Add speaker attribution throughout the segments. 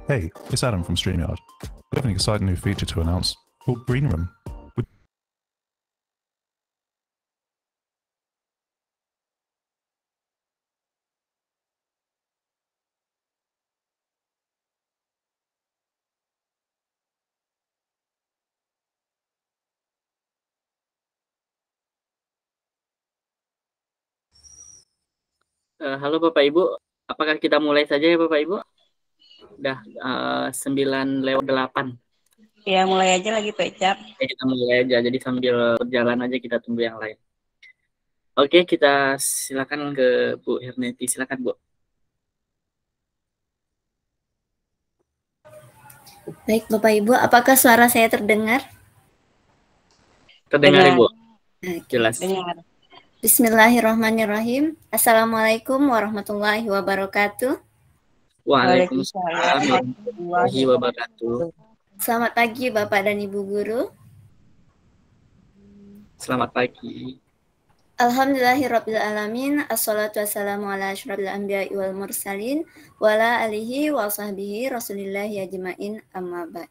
Speaker 1: Hey, it's Adam from StreamYard. We have an exciting new feature to announce called Green Room.
Speaker 2: Halo Bapak Ibu, apakah kita mulai saja ya Bapak Ibu? Udah 9:08.
Speaker 3: Ya, mulai aja lagi Pak Icap.
Speaker 2: Oke, kita mulai aja, jadi sambil berjalan aja kita tunggu yang lain. Oke, kita silakan ke Bu Herneti, silakan Bu.
Speaker 4: Baik Bapak Ibu, apakah suara saya terdengar?
Speaker 2: Terdengar
Speaker 3: Dengar.
Speaker 2: Ibu?
Speaker 4: Oke.
Speaker 2: Jelas.
Speaker 3: Dengar.
Speaker 4: Bismillahirrahmanirrahim. Assalamualaikum warahmatullahi wabarakatuh.
Speaker 2: Waalaikumsalam warahmatullahi wabarakatuh.
Speaker 4: Selamat pagi Bapak dan Ibu Guru.
Speaker 2: Selamat pagi.
Speaker 4: Alhamdulillahirrabbilalamin. Assalatu wassalamu ala asyrafil anbiya'i wal mursalin wa ala alihi wa sahbihi rasulillahi ajma'in amma ba'd.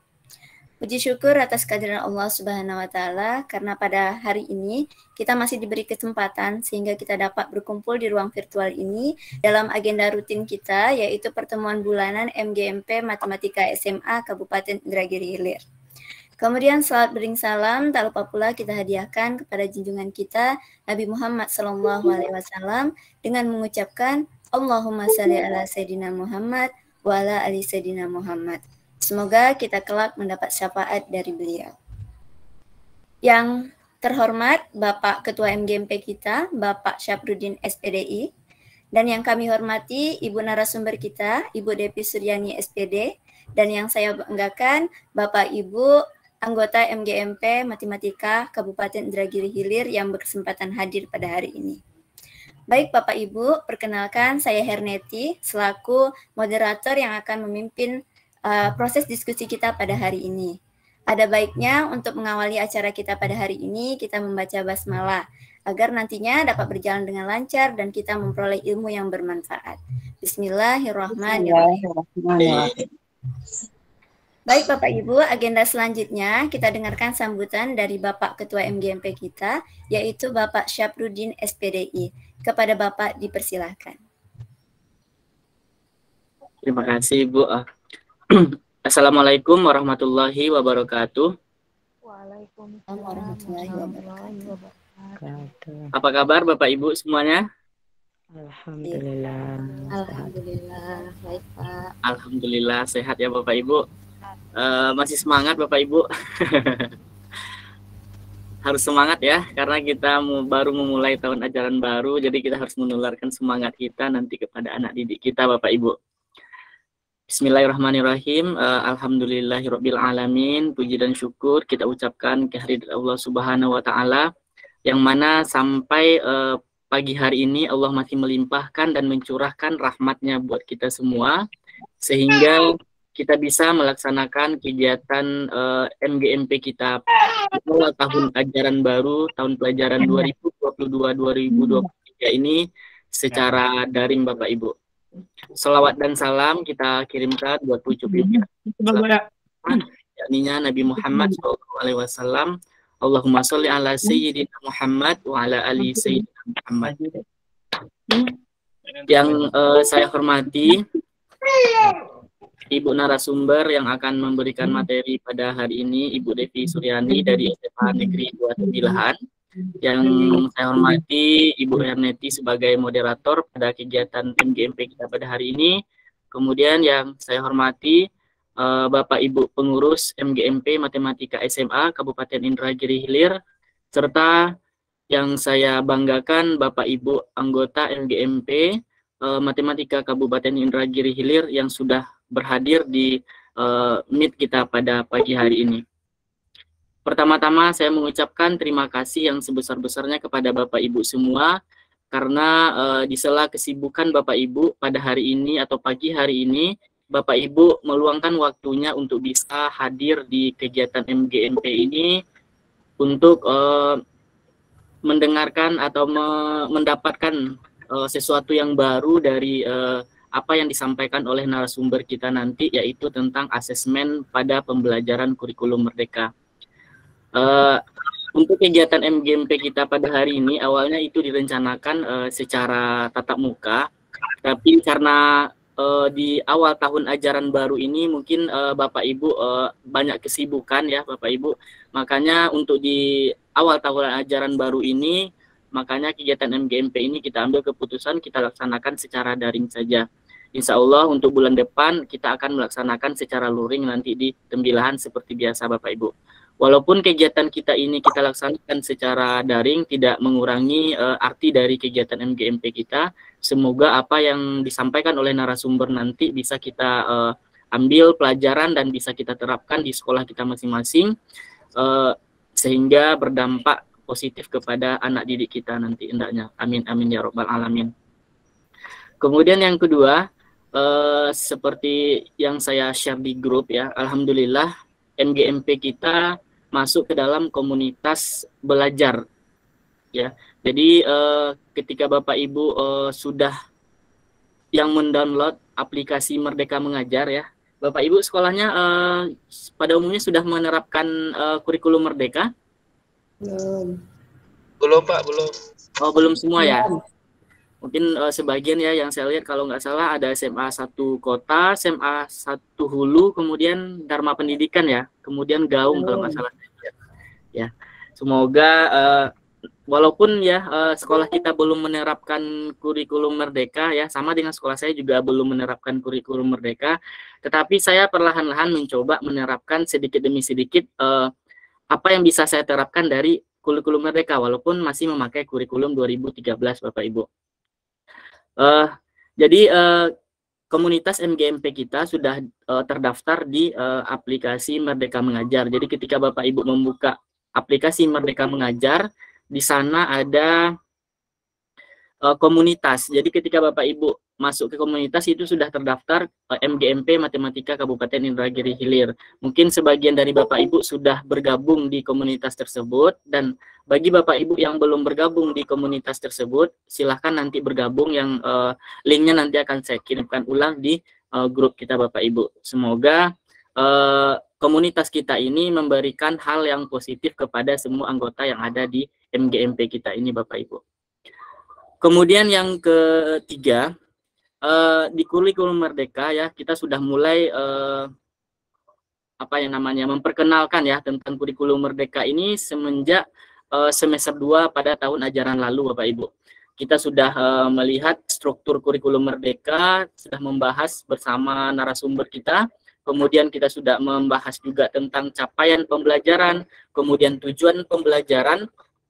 Speaker 4: Puji syukur atas kehadiran Allah Subhanahu wa taala karena pada hari ini kita masih diberi kesempatan sehingga kita dapat berkumpul di ruang virtual ini dalam agenda rutin kita yaitu pertemuan bulanan MGMP Matematika SMA Kabupaten Indragiri Hilir. Kemudian salat bering salam tak lupa pula kita hadiahkan kepada junjungan kita Nabi Muhammad SAW dengan mengucapkan Allahumma shalli ala Sayyidina Muhammad wa ala ali Sayyidina Muhammad. Semoga kita kelak mendapat syafaat dari beliau. Yang terhormat Bapak Ketua MGMP kita, Bapak Syafruddin SPDI, dan yang kami hormati Ibu narasumber kita, Ibu Devi Suryani SPD, dan yang saya banggakan Bapak Ibu anggota MGMP Matematika Kabupaten Indragiri Hilir yang berkesempatan hadir pada hari ini. Baik Bapak Ibu, perkenalkan saya Herneti selaku moderator yang akan memimpin proses diskusi kita pada hari ini. Ada baiknya untuk mengawali acara kita pada hari ini, kita membaca basmalah agar nantinya dapat berjalan dengan lancar dan kita memperoleh ilmu yang bermanfaat. Bismillahirrahmanirrahim. Baik Bapak Ibu, agenda selanjutnya kita dengarkan sambutan dari Bapak Ketua MGMP kita, yaitu Bapak Syafruddin SPDI. Kepada Bapak dipersilahkan.
Speaker 2: Terima kasih Bu. Assalamualaikum warahmatullahi wabarakatuh.
Speaker 4: Waalaikumsalam warahmatullahi wabarakatuh.
Speaker 2: Apa kabar Bapak Ibu semuanya?
Speaker 3: Alhamdulillah.
Speaker 4: Alhamdulillah, baik Pak.
Speaker 2: Alhamdulillah sehat ya Bapak Ibu. Masih semangat Bapak Ibu. Harus semangat ya, karena kita baru memulai tahun ajaran baru, jadi kita harus menularkan semangat kita nanti kepada anak didik kita Bapak Ibu. Bismillahirrahmanirrahim. Alhamdulillahirabbil alamin. Puji dan syukur kita ucapkan kehadirat Allah Subhanahu wa taala yang mana sampai pagi hari ini Allah masih melimpahkan dan mencurahkan rahmatnya buat kita semua sehingga kita bisa melaksanakan kegiatan MGMP kita mulai tahun ajaran baru tahun pelajaran 2022-2023 ini secara daring Bapak Ibu. Salawat dan salam kita kirimkan buat pucuk pimpinan yakninya Nabi Muhammad SAW. Allahumma sholli ala Sayyidina Muhammad wa ala ali Sayyidina Muhammad. Yang saya hormati Ibu narasumber yang akan memberikan materi pada hari ini, Ibu Devi Suryani dari SMA Negeri 2 Tembilahan. Yang saya hormati Ibu Herneti sebagai moderator pada kegiatan MGMP kita pada hari ini. Kemudian yang saya hormati Bapak Ibu pengurus MGMP Matematika SMA Kabupaten Indragiri Hilir, serta yang saya banggakan Bapak Ibu anggota MGMP Matematika Kabupaten Indragiri Hilir yang sudah berhadir di meet kita pada pagi hari ini. Pertama-tama saya mengucapkan terima kasih yang sebesar-besarnya kepada Bapak Ibu semua karena di sela kesibukan Bapak Ibu pada hari ini atau pagi hari ini Bapak Ibu meluangkan waktunya untuk bisa hadir di kegiatan MGMP ini untuk mendengarkan atau mendapatkan sesuatu yang baru dari apa yang disampaikan oleh narasumber kita nanti, yaitu tentang asesmen pada pembelajaran kurikulum merdeka. Untuk kegiatan MGMP kita pada hari ini, awalnya itu direncanakan secara tatap muka, tapi karena di awal tahun ajaran baru ini mungkin Bapak Ibu banyak kesibukan ya Bapak Ibu, makanya untuk di awal tahun ajaran baru ini, makanya kegiatan MGMP ini kita ambil keputusan kita laksanakan secara daring saja. Insya Allah untuk bulan depan kita akan melaksanakan secara luring nanti di Tembilahan seperti biasa Bapak Ibu. Walaupun kegiatan kita ini kita laksanakan secara daring, tidak mengurangi arti dari kegiatan MGMP kita. Semoga apa yang disampaikan oleh narasumber nanti bisa kita ambil pelajaran dan bisa kita terapkan di sekolah kita masing-masing, sehingga berdampak positif kepada anak didik kita nanti hendaknya. Amin, amin ya robbal alamin. Kemudian yang kedua, seperti yang saya share di grup ya, alhamdulillah MGMP kita masuk ke dalam komunitas belajar ya. Jadi ketika Bapak Ibu sudah yang mendownload aplikasi Merdeka Mengajar ya, Bapak Ibu sekolahnya pada umumnya sudah menerapkan kurikulum Merdeka?
Speaker 5: Belum Pak, belum.
Speaker 2: Oh, belum semua ya? Mungkin sebagian ya yang saya lihat, kalau nggak salah ada SMA 1 Kota, SMA 1 Hulu, kemudian Dharma Pendidikan ya, kemudian Gaung kalau nggak salah. Ya, semoga walaupun ya sekolah kita belum menerapkan kurikulum Merdeka ya, sama dengan sekolah saya juga belum menerapkan kurikulum Merdeka, tetapi saya perlahan-lahan mencoba menerapkan sedikit demi sedikit apa yang bisa saya terapkan dari kurikulum Merdeka, walaupun masih memakai kurikulum 2013 Bapak Ibu. Jadi komunitas MGMP kita sudah terdaftar di aplikasi Merdeka Mengajar. Jadi ketika Bapak Ibu membuka aplikasi Merdeka Mengajar, di sana ada komunitas. Jadi ketika Bapak Ibu masuk ke komunitas itu sudah terdaftar MGMP Matematika Kabupaten Indragiri Hilir. Mungkin sebagian dari Bapak Ibu sudah bergabung di komunitas tersebut, dan bagi Bapak Ibu yang belum bergabung di komunitas tersebut, silahkan nanti bergabung, yang linknya nanti akan saya kirimkan ulang di grup kita Bapak Ibu. Semoga komunitas kita ini memberikan hal yang positif kepada semua anggota yang ada di MGMP kita ini Bapak Ibu. Kemudian yang ketiga, di kurikulum Merdeka ya, kita sudah mulai memperkenalkan ya tentang kurikulum Merdeka ini semenjak semester 2 pada tahun ajaran lalu Bapak Ibu. Kita sudah melihat struktur kurikulum Merdeka, sudah membahas bersama narasumber kita, kemudian kita sudah membahas juga tentang capaian pembelajaran, kemudian tujuan pembelajaran,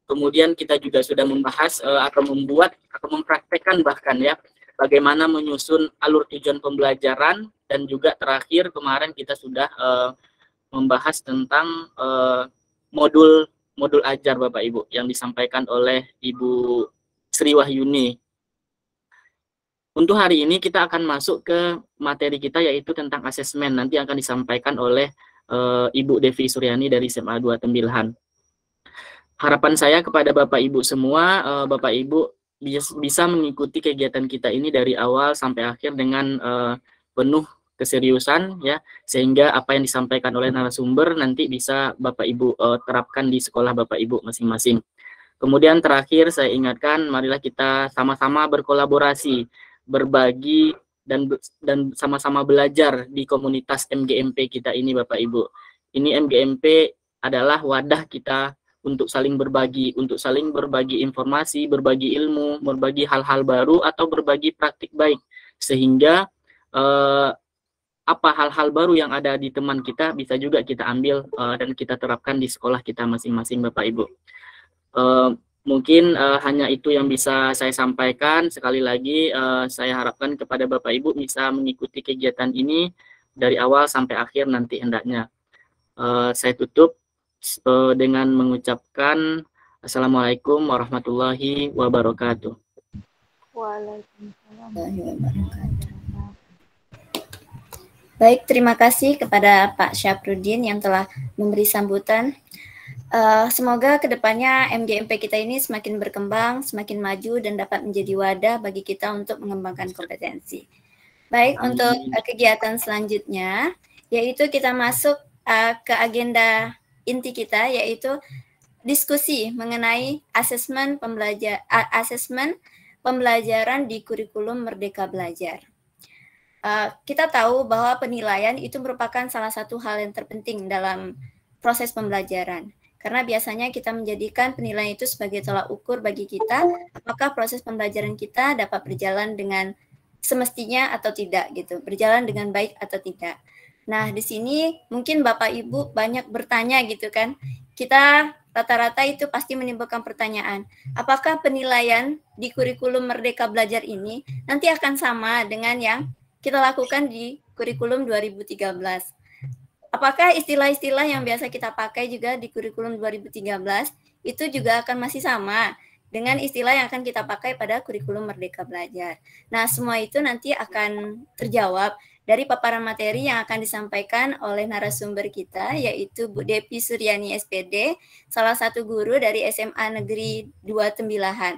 Speaker 2: kemudian kita juga sudah membahas atau membuat atau mempraktekkan bahkan ya bagaimana menyusun alur tujuan pembelajaran, dan juga terakhir kemarin kita sudah membahas tentang modul ajar Bapak Ibu yang disampaikan oleh Ibu Sri Wahyuni. Untuk hari ini kita akan masuk ke materi kita, yaitu tentang asesmen, nanti akan disampaikan oleh Ibu Devi Suryani dari SMA 2 Tembilahan. Harapan saya kepada Bapak Ibu semua, Bapak Ibu bisa mengikuti kegiatan kita ini dari awal sampai akhir dengan penuh keseriusan ya, sehingga apa yang disampaikan oleh narasumber nanti bisa Bapak Ibu terapkan di sekolah Bapak Ibu masing-masing. Kemudian terakhir saya ingatkan, marilah kita sama-sama berkolaborasi, berbagi dan sama-sama belajar di komunitas MGMP kita ini Bapak Ibu. Ini MGMP adalah wadah kita untuk saling berbagi informasi, berbagi ilmu, berbagi hal-hal baru, atau berbagi praktik baik, sehingga apa hal-hal baru yang ada di teman kita bisa juga kita ambil dan kita terapkan di sekolah kita masing-masing Bapak Ibu. Mungkin hanya itu yang bisa saya sampaikan. Sekali lagi saya harapkan kepada Bapak Ibu bisa mengikuti kegiatan ini dari awal sampai akhir nanti hendaknya. Saya tutup dengan mengucapkan Assalamualaikum warahmatullahi wabarakatuh.
Speaker 4: Waalaikumsalam. Baik, terima kasih kepada Pak Syafruddin yang telah memberi sambutan. Semoga kedepannya MGMP kita ini semakin berkembang, semakin maju, dan dapat menjadi wadah bagi kita untuk mengembangkan kompetensi. Baik,
Speaker 2: Amin.
Speaker 4: untuk kegiatan selanjutnya, yaitu kita masuk ke agenda inti kita, yaitu diskusi mengenai asesmen pembelajaran di kurikulum Merdeka Belajar. Kita tahu bahwa penilaian itu merupakan salah satu hal yang terpenting dalam proses pembelajaran. Karena biasanya kita menjadikan penilaian itu sebagai tolak ukur bagi kita, apakah proses pembelajaran kita dapat berjalan dengan semestinya atau tidak gitu, berjalan dengan baik atau tidak. Nah, di sini mungkin Bapak Ibu banyak bertanya gitu kan. Kita rata-rata itu pasti menimbulkan pertanyaan, apakah penilaian di kurikulum Merdeka Belajar ini nanti akan sama dengan yang kita lakukan di kurikulum 2013. Apakah istilah-istilah yang biasa kita pakai juga di kurikulum 2013 itu juga akan masih sama dengan istilah yang akan kita pakai pada kurikulum Merdeka Belajar. Nah, semua itu nanti akan terjawab dari paparan materi yang akan disampaikan oleh narasumber kita, yaitu Bu Devi Suryani SPD, salah satu guru dari SMA Negeri 2 Tembilahan,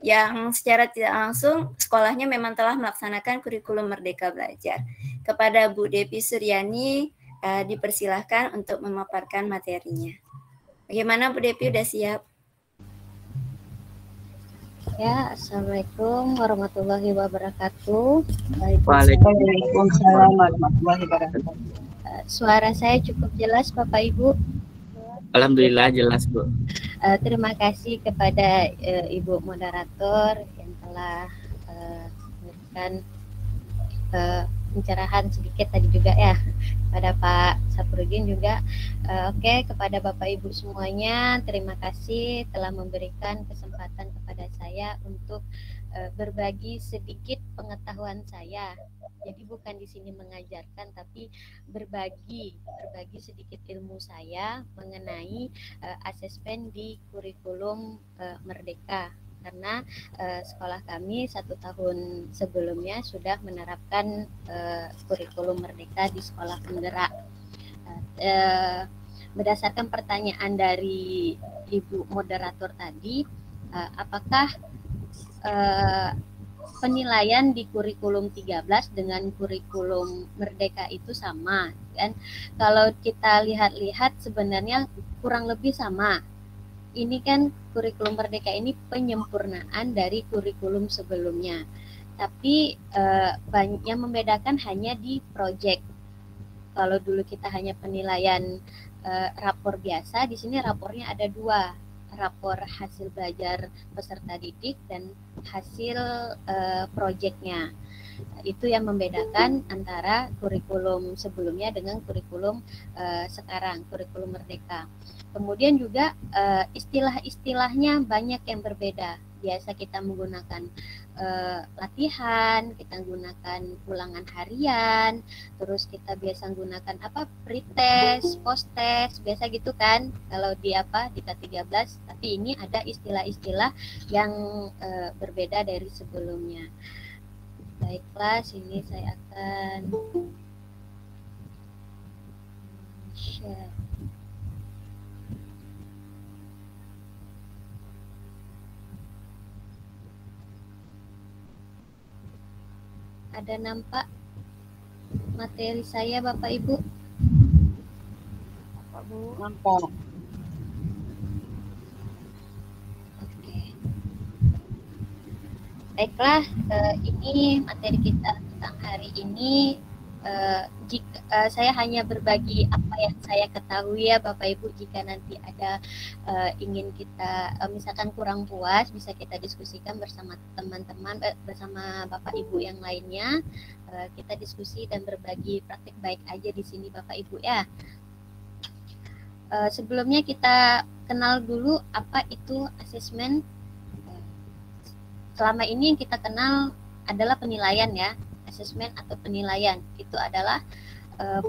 Speaker 4: yang secara tidak langsung sekolahnya memang telah melaksanakan kurikulum Merdeka Belajar. Kepada Bu Devi Suryani, dipersilahkan untuk memaparkan materinya. Bagaimana Bu Devi, udah siap?
Speaker 5: Ya, Assalamualaikum warahmatullahi wabarakatuh.
Speaker 3: Waalaikumsalam warahmatullahi wabarakatuh.
Speaker 5: Suara saya cukup jelas, Bapak Ibu?
Speaker 2: Alhamdulillah jelas, Bu.
Speaker 5: Terima kasih kepada Ibu moderator yang telah memberikan pencerahan sedikit tadi juga ya, pada Pak Saprudin juga. Oke, kepada Bapak Ibu semuanya, terima kasih telah memberikan kesempatan kepada saya untuk berbagi sedikit pengetahuan saya. Jadi bukan di sini mengajarkan, tapi berbagi sedikit ilmu saya mengenai asesmen di kurikulum Merdeka. Karena sekolah kami 1 tahun sebelumnya sudah menerapkan kurikulum Merdeka di sekolah penggerak. Berdasarkan pertanyaan dari Ibu moderator tadi, apakah penilaian di kurikulum 13 dengan kurikulum Merdeka itu sama? Kan kalau kita lihat-lihat sebenarnya kurang lebih sama. Ini kan kurikulum Merdeka ini penyempurnaan dari kurikulum sebelumnya. Tapi yang membedakan hanya di proyek. Kalau dulu kita hanya penilaian rapor biasa, di sini rapornya ada 2, rapor hasil belajar peserta didik dan hasil proyeknya. Itu yang membedakan antara kurikulum sebelumnya dengan kurikulum sekarang, kurikulum Merdeka. Kemudian juga istilah-istilahnya banyak yang berbeda. Biasa kita menggunakan latihan, kita menggunakan ulangan harian, terus kita biasa menggunakan pretest, post-test, biasa gitu kan kalau di K13, tapi ini ada istilah-istilah yang berbeda dari sebelumnya. Baiklah, sini saya akan share. Ada nampak materi saya, Bapak Ibu?
Speaker 3: Bapak Bu, nampak.
Speaker 5: Oke. Baiklah, ini materi kita tentang hari ini. Saya hanya berbagi apa yang saya ketahui ya Bapak Ibu. Jika nanti ada ingin kita misalkan kurang puas, bisa kita diskusikan bersama teman-teman, bersama Bapak Ibu yang lainnya. Kita diskusi dan berbagi praktik baik aja di sini Bapak Ibu ya. Sebelumnya kita kenal dulu apa itu asesmen. Selama ini yang kita kenal adalah penilaian ya. Asesmen atau penilaian itu adalah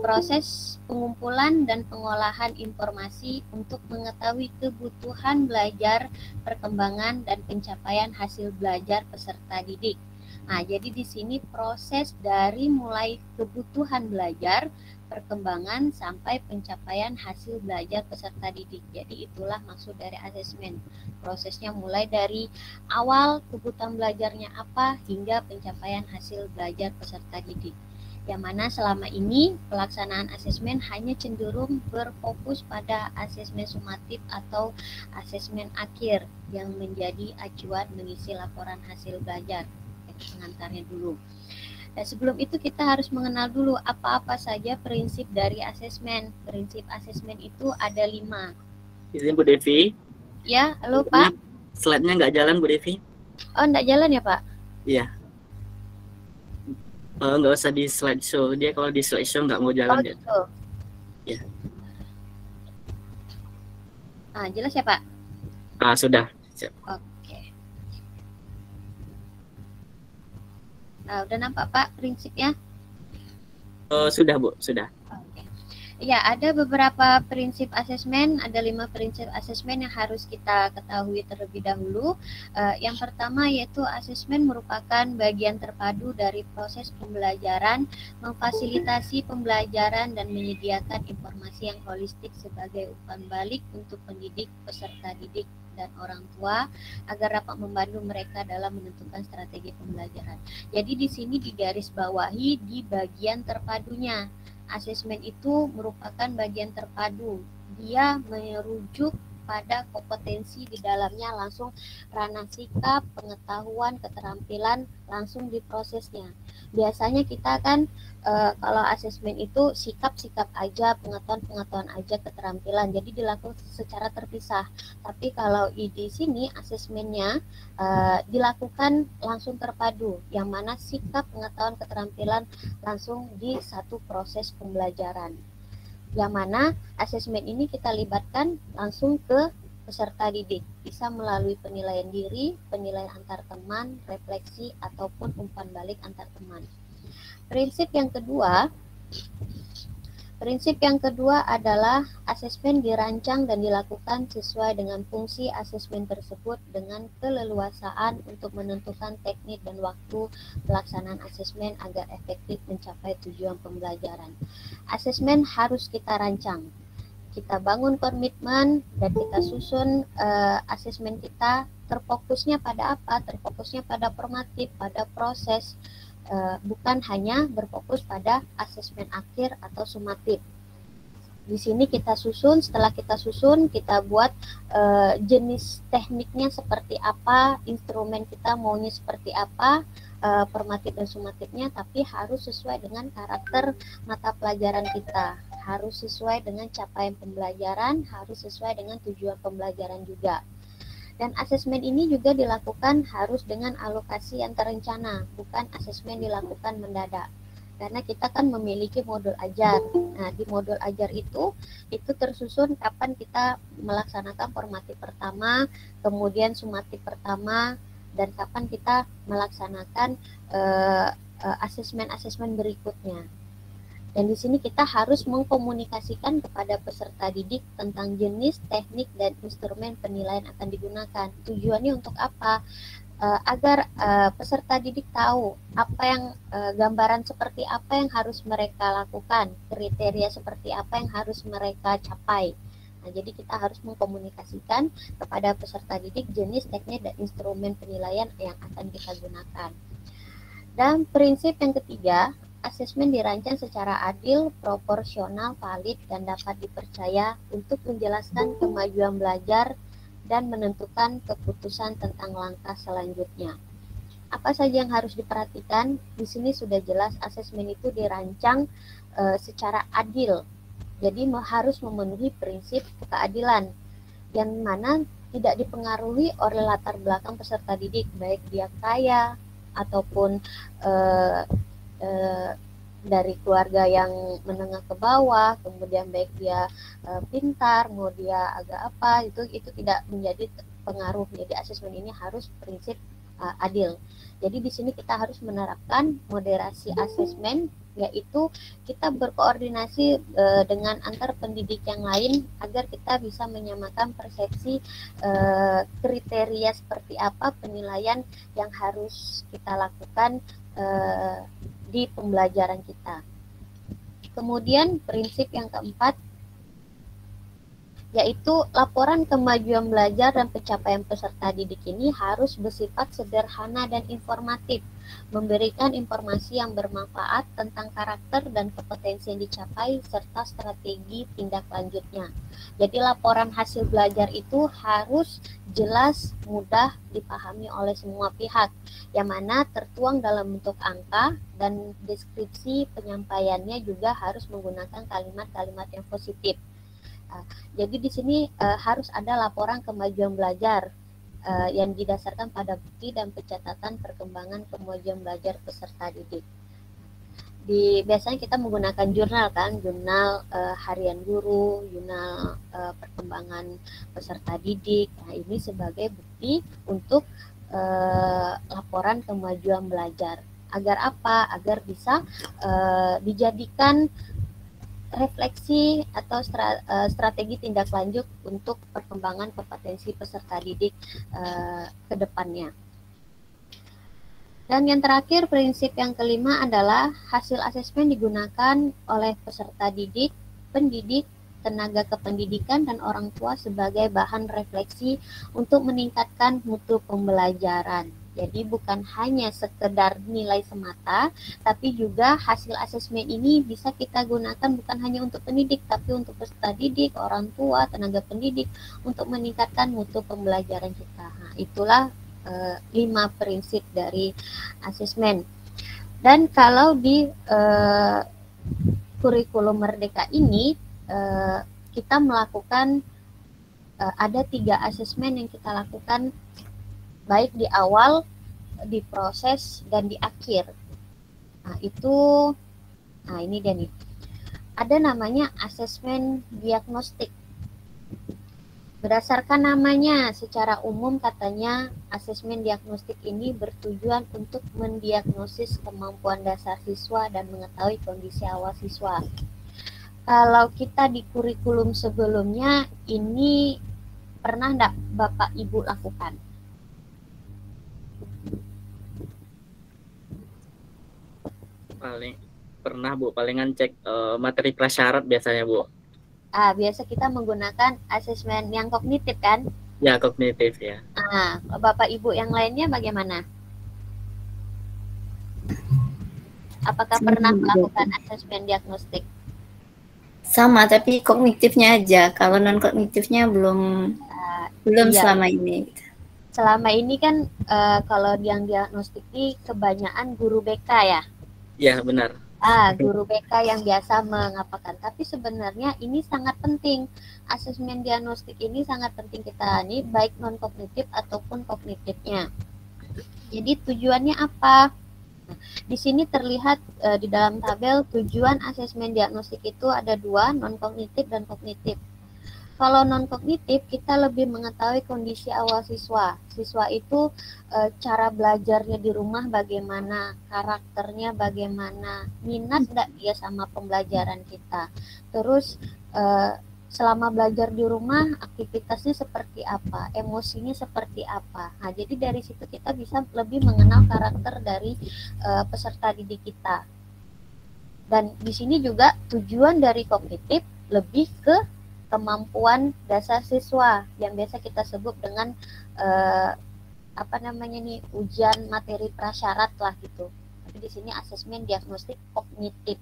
Speaker 5: proses pengumpulan dan pengolahan informasi untuk mengetahui kebutuhan belajar, perkembangan dan pencapaian hasil belajar peserta didik. Nah, jadi di sini proses dari mulai kebutuhan belajar, perkembangan sampai pencapaian hasil belajar peserta didik. Jadi itulah maksud dari asesmen. Prosesnya mulai dari awal kebutuhan belajarnya apa hingga pencapaian hasil belajar peserta didik. Yang mana selama ini pelaksanaan asesmen hanya cenderung berfokus pada asesmen sumatif atau asesmen akhir yang menjadi acuan mengisi laporan hasil belajar. Pengantarnya dulu. Dan sebelum itu kita harus mengenal dulu apa-apa saja prinsip dari asesmen. Prinsip asesmen itu ada 5.
Speaker 2: Izin Bu Devi.
Speaker 5: Ya, halo Pak.
Speaker 2: Slide-nya nggak jalan Bu Devi.
Speaker 5: Oh, nggak jalan ya Pak?
Speaker 2: Iya. Nggak usah di slideshow. Dia kalau di slideshow nggak mau jalan.
Speaker 5: Oh gitu.
Speaker 2: Ya.
Speaker 5: Ah, jelas ya Pak?
Speaker 2: Sudah.
Speaker 5: Oke. Nah, udah nampak Pak prinsipnya?
Speaker 2: Sudah Bu, sudah.
Speaker 5: Oke. Ya, ada beberapa prinsip asesmen, ada 5 prinsip asesmen yang harus kita ketahui terlebih dahulu. Yang pertama yaitu asesmen merupakan bagian terpadu dari proses pembelajaran, memfasilitasi pembelajaran dan menyediakan informasi yang holistik sebagai umpan balik untuk pendidik, peserta didik, dan orang tua agar dapat membantu mereka dalam menentukan strategi pembelajaran. Jadi di sini digarisbawahi di bagian terpadunya. Asesmen itu merupakan bagian terpadu. Dia merujuk pada kompetensi di dalamnya langsung ranah sikap, pengetahuan, keterampilan langsung di prosesnya. Biasanya kita kan kalau asesmen itu sikap-sikap aja, pengetahuan-pengetahuan aja, keterampilan. Jadi dilakukan secara terpisah. Tapi kalau di sini asesmennya dilakukan langsung terpadu, yang mana sikap, pengetahuan, keterampilan langsung di satu proses pembelajaran. Yang mana asesmen ini kita libatkan langsung ke peserta didik, bisa melalui penilaian diri, penilaian antar teman, refleksi, ataupun umpan balik antar teman. Prinsip yang kedua adalah asesmen dirancang dan dilakukan sesuai dengan fungsi asesmen tersebut dengan keleluasaan untuk menentukan teknik dan waktu pelaksanaan asesmen agar efektif mencapai tujuan pembelajaran. Asesmen harus kita rancang. Kita bangun komitmen dan kita susun asesmen kita, terfokusnya pada apa? Terfokusnya pada formatif, pada proses, bukan hanya berfokus pada asesmen akhir atau sumatif. Di sini kita susun, setelah kita susun, kita buat jenis tekniknya seperti apa, instrumen kita maunya seperti apa, formatif dan sumatifnya, tapi harus sesuai dengan karakter mata pelajaran kita, harus sesuai dengan capaian pembelajaran, harus sesuai dengan tujuan pembelajaran juga. Dan asesmen ini juga dilakukan harus dengan alokasi yang terencana, bukan asesmen dilakukan mendadak. Karena kita kan memiliki modul ajar. Nah, di modul ajar itu tersusun kapan kita melaksanakan formatif pertama, kemudian sumatif pertama, dan kapan kita melaksanakan asesmen-asesmen berikutnya. Dan di sini kita harus mengkomunikasikan kepada peserta didik tentang jenis, teknik, dan instrumen penilaian akan digunakan. Tujuannya untuk apa? Agar peserta didik tahu apa yang gambaran seperti apa yang harus mereka lakukan, kriteria seperti apa yang harus mereka capai. Nah, jadi kita harus mengkomunikasikan kepada peserta didik jenis, teknik, dan instrumen penilaian yang akan kita gunakan. Dan prinsip yang ketiga, asesmen dirancang secara adil, proporsional, valid, dan dapat dipercaya untuk menjelaskan kemajuan belajar dan menentukan keputusan tentang langkah selanjutnya. Apa saja yang harus diperhatikan? Di sini sudah jelas asesmen itu dirancang secara adil. Jadi harus memenuhi prinsip keadilan, yang mana tidak dipengaruhi oleh latar belakang peserta didik, baik dia kaya ataupun dari keluarga yang menengah ke bawah, kemudian baik dia pintar, mau dia agak apa, itu tidak menjadi pengaruh. Jadi asesmen ini harus prinsip adil. Jadi di sini kita harus menerapkan moderasi asesmen, yaitu kita berkoordinasi dengan antar pendidik yang lain agar kita bisa menyamakan persepsi kriteria seperti apa penilaian yang harus kita lakukan di pembelajaran kita. Kemudian prinsip yang keempat yaitu laporan kemajuan belajar dan pencapaian peserta didik ini harus bersifat sederhana dan informatif, memberikan informasi yang bermanfaat tentang karakter dan kompetensi yang dicapai serta strategi tindak lanjutnya. Jadi laporan hasil belajar itu harus jelas, mudah dipahami oleh semua pihak, yang mana tertuang dalam bentuk angka dan deskripsi penyampaiannya juga harus menggunakan kalimat-kalimat yang positif. Jadi di sini harus ada laporan kemajuan belajar yang didasarkan pada bukti dan pencatatan perkembangan kemajuan belajar peserta didik. Biasanya kita menggunakan jurnal kan, jurnal harian guru, jurnal perkembangan peserta didik. Nah, ini sebagai bukti untuk laporan kemajuan belajar. Agar apa? Agar bisa dijadikan refleksi atau strategi tindak lanjut untuk perkembangan kompetensi peserta didik ke depannya. Dan yang terakhir, prinsip yang kelima adalah hasil asesmen digunakan oleh peserta didik, pendidik, tenaga kependidikan, dan orang tua sebagai bahan refleksi untuk meningkatkan mutu pembelajaran. Jadi bukan hanya sekedar nilai semata, tapi juga hasil asesmen ini bisa kita gunakan bukan hanya untuk pendidik, tapi untuk peserta didik, orang tua, tenaga pendidik, untuk meningkatkan mutu pembelajaran kita. Nah, itulah 5 prinsip dari asesmen. Dan kalau di kurikulum Merdeka ini, kita melakukan ada 3 asesmen yang kita lakukan, baik di awal, di proses, dan di akhir. Nah, ini dia nih. Ada namanya asesmen diagnostik. Berdasarkan namanya, secara umum katanya asesmen diagnostik ini bertujuan untuk mendiagnosis kemampuan dasar siswa dan mengetahui kondisi awal siswa. Kalau kita di kurikulum sebelumnya, ini pernah enggak Bapak Ibu lakukan?
Speaker 2: Paling pernah Bu, palingan cek materi prasyarat biasanya Bu.
Speaker 5: Biasa kita menggunakan asesmen yang kognitif kan?
Speaker 2: Ya, kognitif ya.
Speaker 5: Bapak Ibu yang lainnya bagaimana? Apakah pernah melakukan asesmen diagnostik?
Speaker 4: Sama, tapi kognitifnya aja. Kalau non kognitifnya belum
Speaker 5: Iya.
Speaker 4: selama ini.
Speaker 5: Selama ini kan kalau yang diagnostik ini kebanyakan guru BK ya.
Speaker 2: Ya, benar.
Speaker 5: Guru BK yang biasa mengapakan. Tapi sebenarnya ini sangat penting. Asesmen diagnostik ini sangat penting kita nih, baik non kognitif ataupun kognitifnya. Jadi tujuannya apa? Nah, di sini terlihat di dalam tabel tujuan asesmen diagnostik itu ada 2, non kognitif dan kognitif. Kalau non kognitif kita lebih mengetahui kondisi awal siswa. Siswa itu cara belajarnya di rumah bagaimana, karakternya bagaimana, minat enggak dia sama pembelajaran kita. Terus selama belajar di rumah aktivitasnya seperti apa, emosinya seperti apa. Nah, jadi dari situ kita bisa lebih mengenal karakter dari peserta didik kita. Dan di sini juga tujuan dari kognitif lebih ke kemampuan dasar siswa yang biasa kita sebut dengan ujian materi prasyarat lah gitu. Tapi di sini asesmen diagnostik kognitif,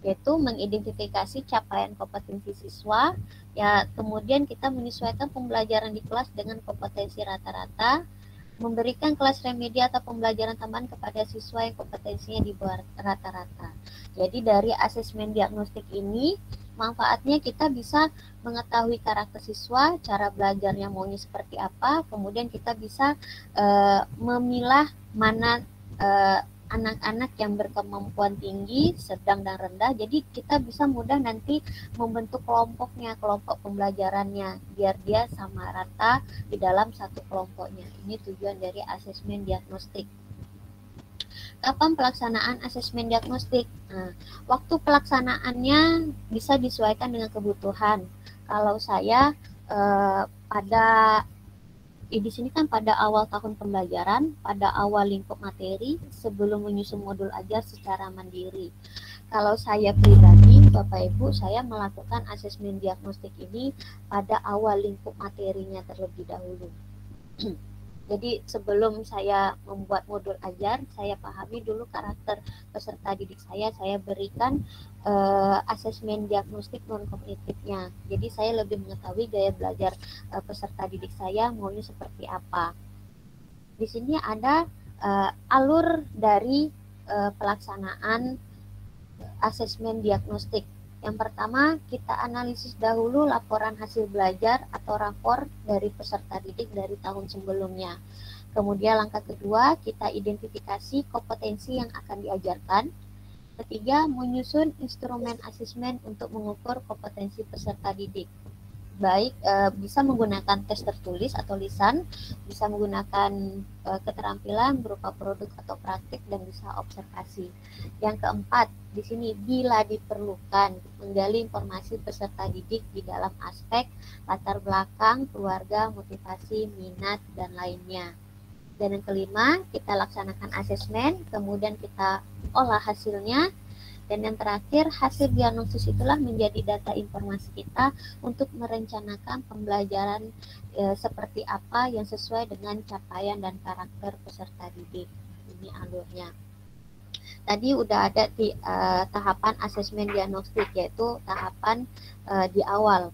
Speaker 5: yaitu mengidentifikasi capaian kompetensi siswa, ya kemudian kita menyesuaikan pembelajaran di kelas dengan kompetensi rata-rata, memberikan kelas remedi atau pembelajaran tambahan kepada siswa yang kompetensinya di bawah rata-rata. Jadi dari asesmen diagnostik ini manfaatnya kita bisa mengetahui karakter siswa, cara belajarnya maunya seperti apa, kemudian kita bisa memilah mana anak-anak yang berkemampuan tinggi, sedang, dan rendah. Jadi kita bisa mudah nanti membentuk kelompoknya, kelompok pembelajarannya, biar dia sama rata di dalam satu kelompoknya. Ini tujuan dari asesmen diagnostik. Kapan pelaksanaan asesmen diagnostik? Nah, waktu pelaksanaannya bisa disesuaikan dengan kebutuhan. Kalau saya pada di sini kan pada awal tahun pembelajaran, pada awal lingkup materi, sebelum menyusun modul ajar secara mandiri. Kalau saya pribadi, Bapak Ibu, saya melakukan asesmen diagnostik ini pada awal lingkup materinya terlebih dahulu. Jadi sebelum saya membuat modul ajar, saya pahami dulu karakter peserta didik saya berikan asesmen diagnostik non-kognitifnya. Jadi saya lebih mengetahui gaya belajar peserta didik saya maunya seperti apa. Di sini ada alur dari pelaksanaan asesmen diagnostik. Yang pertama, kita analisis dahulu laporan hasil belajar atau rapor dari peserta didik dari tahun sebelumnya. Kemudian langkah kedua, kita identifikasi kompetensi yang akan diajarkan. Ketiga, menyusun instrumen asesmen untuk mengukur kompetensi peserta didik. Baik bisa menggunakan tes tertulis atau lisan, bisa menggunakan keterampilan berupa produk atau praktik, dan bisa observasi. Yang keempat, di sini bila diperlukan menggali informasi peserta didik di dalam aspek latar belakang, keluarga, motivasi, minat, dan lainnya. Dan yang kelima, kita laksanakan asesmen, kemudian kita olah hasilnya. Dan yang terakhir, hasil diagnosis itulah menjadi data informasi kita untuk merencanakan pembelajaran seperti apa yang sesuai dengan capaian dan karakter peserta didik. Ini alurnya. Tadi udah ada di tahapan asesmen diagnostik, yaitu tahapan di awal.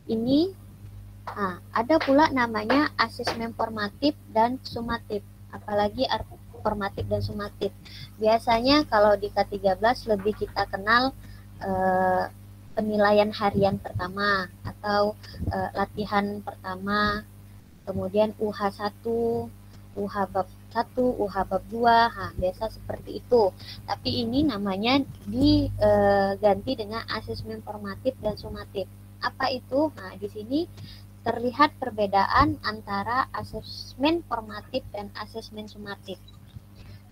Speaker 5: Ini ada pula namanya asesmen formatif dan sumatif, apalagi formatif dan sumatif. Biasanya kalau di K13 lebih kita kenal penilaian harian pertama atau latihan pertama, kemudian UH1, UH bab 1, UH bab 2, biasa seperti itu. Tapi ini namanya diganti dengan asesmen formatif dan sumatif. Apa itu? Nah, di sini terlihat perbedaan antara asesmen formatif dan asesmen sumatif.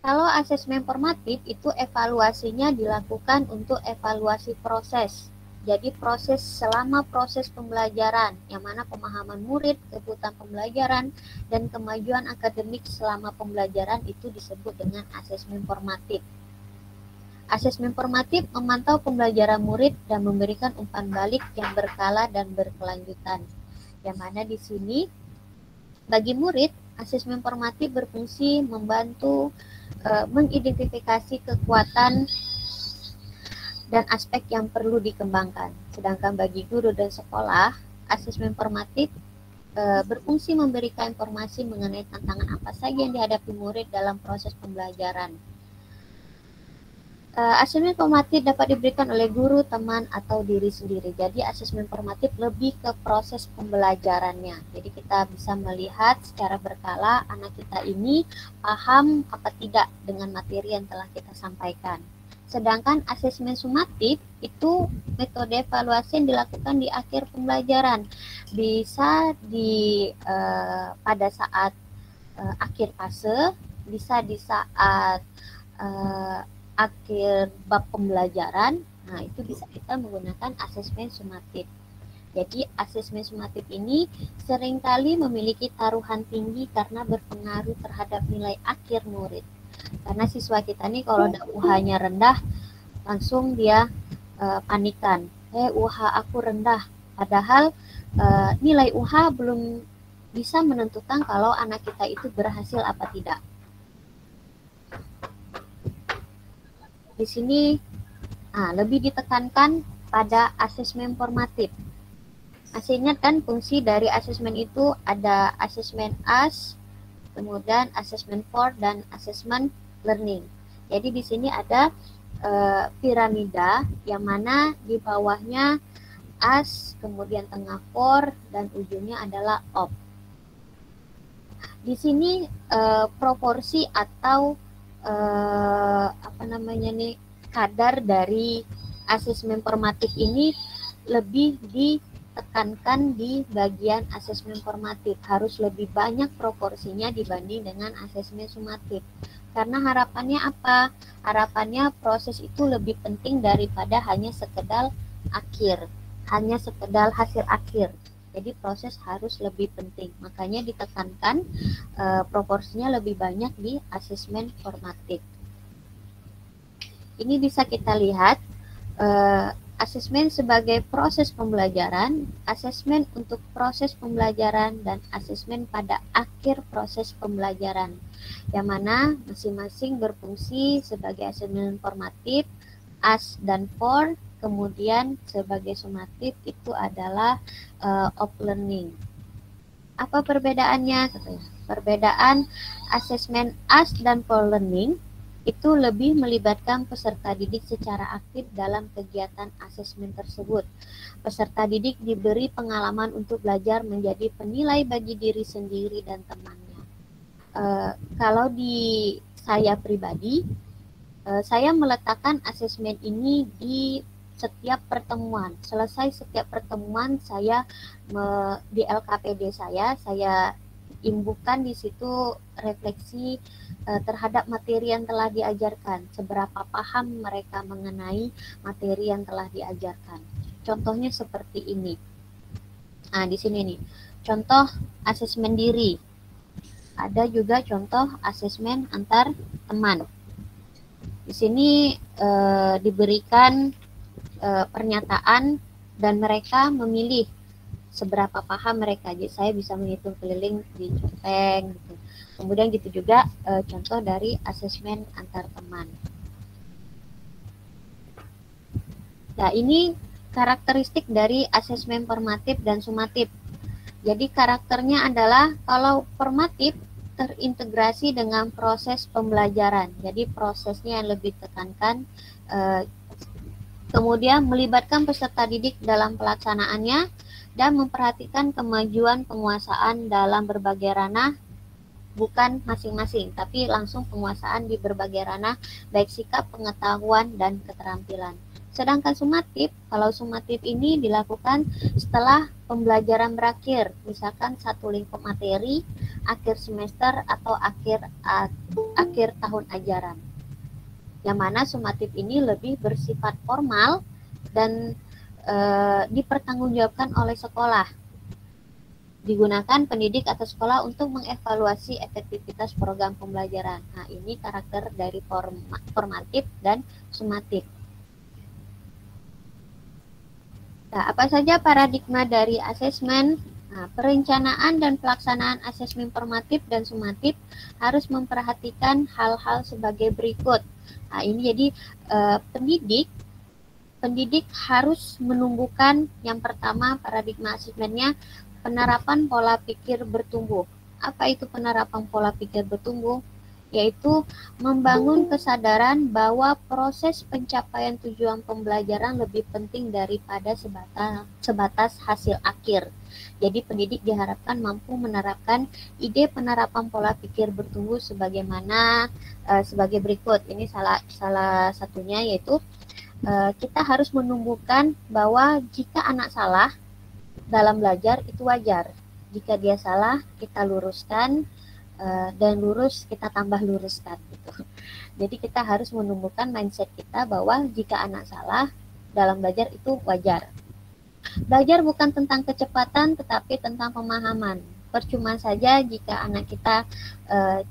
Speaker 5: Kalau asesmen formatif itu evaluasinya dilakukan untuk evaluasi proses. Jadi proses selama proses pembelajaran, yang mana pemahaman murid, kebutuhan pembelajaran, dan kemajuan akademik selama pembelajaran itu disebut dengan asesmen formatif. Asesmen formatif memantau pembelajaran murid dan memberikan umpan balik yang berkala dan berkelanjutan. Yang mana di sini bagi murid, asesmen formatif berfungsi membantu mengidentifikasi kekuatan dan aspek yang perlu dikembangkan. Sedangkan bagi guru dan sekolah, asesmen formatif berfungsi memberikan informasi mengenai tantangan apa saja yang dihadapi murid dalam proses pembelajaran. Asesmen formatif dapat diberikan oleh guru, teman, atau diri sendiri. Jadi asesmen formatif lebih ke proses pembelajarannya. Jadi kita bisa melihat secara berkala anak kita ini paham apa tidak dengan materi yang telah kita sampaikan. Sedangkan asesmen sumatif itu metode evaluasi yang dilakukan di akhir pembelajaran. Bisa pada saat akhir fase, bisa di saat akhir bab pembelajaran. Nah, itu bisa kita menggunakan asesmen sumatif. Jadi asesmen sumatif ini seringkali memiliki taruhan tinggi karena berpengaruh terhadap nilai akhir murid. Karena siswa kita nih kalau UH-nya rendah, langsung dia panikan. UH aku rendah. Padahal nilai UH belum bisa menentukan kalau anak kita itu berhasil apa tidak. Di sini lebih ditekankan pada asesmen formatif. Masih ingat kan fungsi dari asesmen itu ada asesmen as, kemudian asesmen for, dan asesmen learning. Jadi di sini ada piramida yang mana di bawahnya as, kemudian tengah for, dan ujungnya adalah of. Di sini proporsi atau kadar dari asesmen formatif ini lebih ditekankan di bagian asesmen formatif, harus lebih banyak proporsinya dibanding dengan asesmen sumatif. Karena harapannya apa? Harapannya proses itu lebih penting daripada hanya sekedar akhir, hanya sekedar hasil akhir. Jadi proses harus lebih penting. Makanya ditekankan proporsinya lebih banyak di asesmen formatif. Ini bisa kita lihat asesmen sebagai proses pembelajaran, asesmen untuk proses pembelajaran, dan asesmen pada akhir proses pembelajaran, yang mana masing-masing berfungsi sebagai asesmen formatif, as dan for, kemudian sebagai sumatif itu adalah of learning. Apa perbedaannya? Perbedaan asesmen as dan for learning itu lebih melibatkan peserta didik secara aktif dalam kegiatan asesmen tersebut. Peserta didik diberi pengalaman untuk belajar menjadi penilai bagi diri sendiri dan temannya. Kalau di saya pribadi, saya meletakkan asesmen ini di setiap pertemuan. Selesai setiap pertemuan saya di LKPD saya imbukan di situ refleksi terhadap materi yang telah diajarkan, seberapa paham mereka mengenai materi yang telah diajarkan. Contohnya seperti ini. Nah, di sini nih, contoh asesmen diri. Ada juga contoh asesmen antar teman. Di sini diberikan pernyataan dan mereka memilih seberapa paham mereka. Jadi saya bisa menghitung keliling di Cepeng gitu. Kemudian gitu juga contoh dari asesmen antar teman. Nah, ini karakteristik dari asesmen formatif dan sumatif. Jadi karakternya adalah kalau formatif terintegrasi dengan proses pembelajaran. Jadi prosesnya yang lebih tekankan, kemudian melibatkan peserta didik dalam pelaksanaannya dan memperhatikan kemajuan penguasaan dalam berbagai ranah, bukan masing-masing, tapi langsung penguasaan di berbagai ranah, baik sikap, pengetahuan, dan keterampilan. Sedangkan sumatif, kalau sumatif ini dilakukan setelah pembelajaran berakhir, misalkan satu lingkup materi, akhir semester, atau akhir tahun ajaran. Yang mana sumatif ini lebih bersifat formal dan dipertanggungjawabkan oleh sekolah. Digunakan pendidik atau sekolah untuk mengevaluasi efektivitas program pembelajaran. Nah, ini karakter dari formatif dan sumatif. Nah, apa saja paradigma dari asesmen? Nah, perencanaan dan pelaksanaan asesmen formatif dan sumatif harus memperhatikan hal-hal sebagai berikut. Nah, ini jadi pendidik harus menumbuhkan yang pertama paradigma asesmennya penerapan pola pikir bertumbuh. Apa itu penerapan pola pikir bertumbuh? Yaitu membangun kesadaran bahwa proses pencapaian tujuan pembelajaran lebih penting daripada sebatas hasil akhir. Jadi pendidik diharapkan mampu menerapkan ide penerapan pola pikir bertumbuh sebagaimana sebagai berikut. Ini salah satunya yaitu kita harus menumbuhkan bahwa jika anak salah dalam belajar itu wajar. Jika dia salah, kita luruskan, dan lurus kita tambah luruskan gitu. Jadi kita harus menumbuhkan mindset kita bahwa jika anak salah dalam belajar itu wajar. Belajar bukan tentang kecepatan, tetapi tentang pemahaman. Percuma saja jika anak kita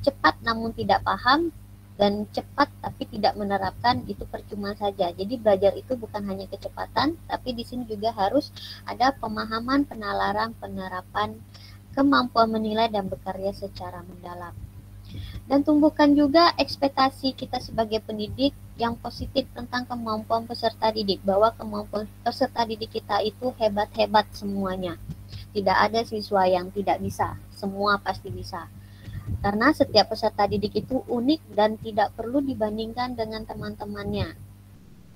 Speaker 5: cepat namun tidak paham, dan cepat tapi tidak menerapkan, itu percuma saja. Jadi belajar itu bukan hanya kecepatan, tapi di sini juga harus ada pemahaman, penalaran, penerapan, kemampuan menilai dan bekerja secara mendalam. Dan tumbuhkan juga ekspektasi kita sebagai pendidik yang positif tentang kemampuan peserta didik, bahwa kemampuan peserta didik kita itu hebat-hebat semuanya. Tidak ada siswa yang tidak bisa, semua pasti bisa. Karena setiap peserta didik itu unik dan tidak perlu dibandingkan dengan teman-temannya.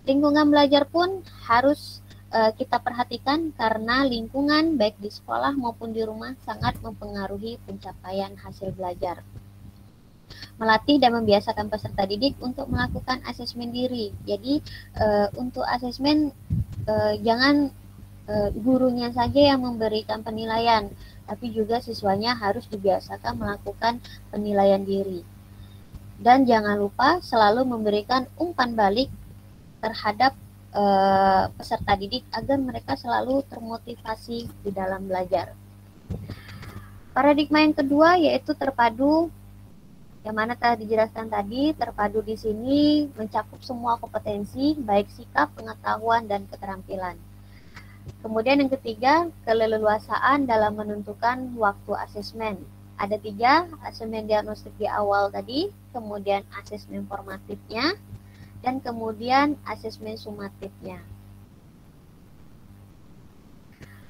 Speaker 5: Lingkungan belajar pun harus kita perhatikan karena lingkungan baik di sekolah maupun di rumah sangat mempengaruhi pencapaian hasil belajar. Melatih dan membiasakan peserta didik untuk melakukan asesmen diri. Jadi untuk asesmen jangan gurunya saja yang memberikan penilaian, tapi juga siswanya harus dibiasakan melakukan penilaian diri. Dan jangan lupa selalu memberikan umpan balik terhadap peserta didik agar mereka selalu termotivasi di dalam belajar. Paradigma yang kedua yaitu terpadu, yang mana telah dijelaskan tadi. Terpadu di sini mencakup semua kompetensi, baik sikap, pengetahuan, dan keterampilan. Kemudian yang ketiga, keleluasaan dalam menentukan waktu asesmen. Ada 3, asesmen diagnostik di awal tadi, kemudian asesmen formatifnya, dan kemudian asesmen sumatifnya.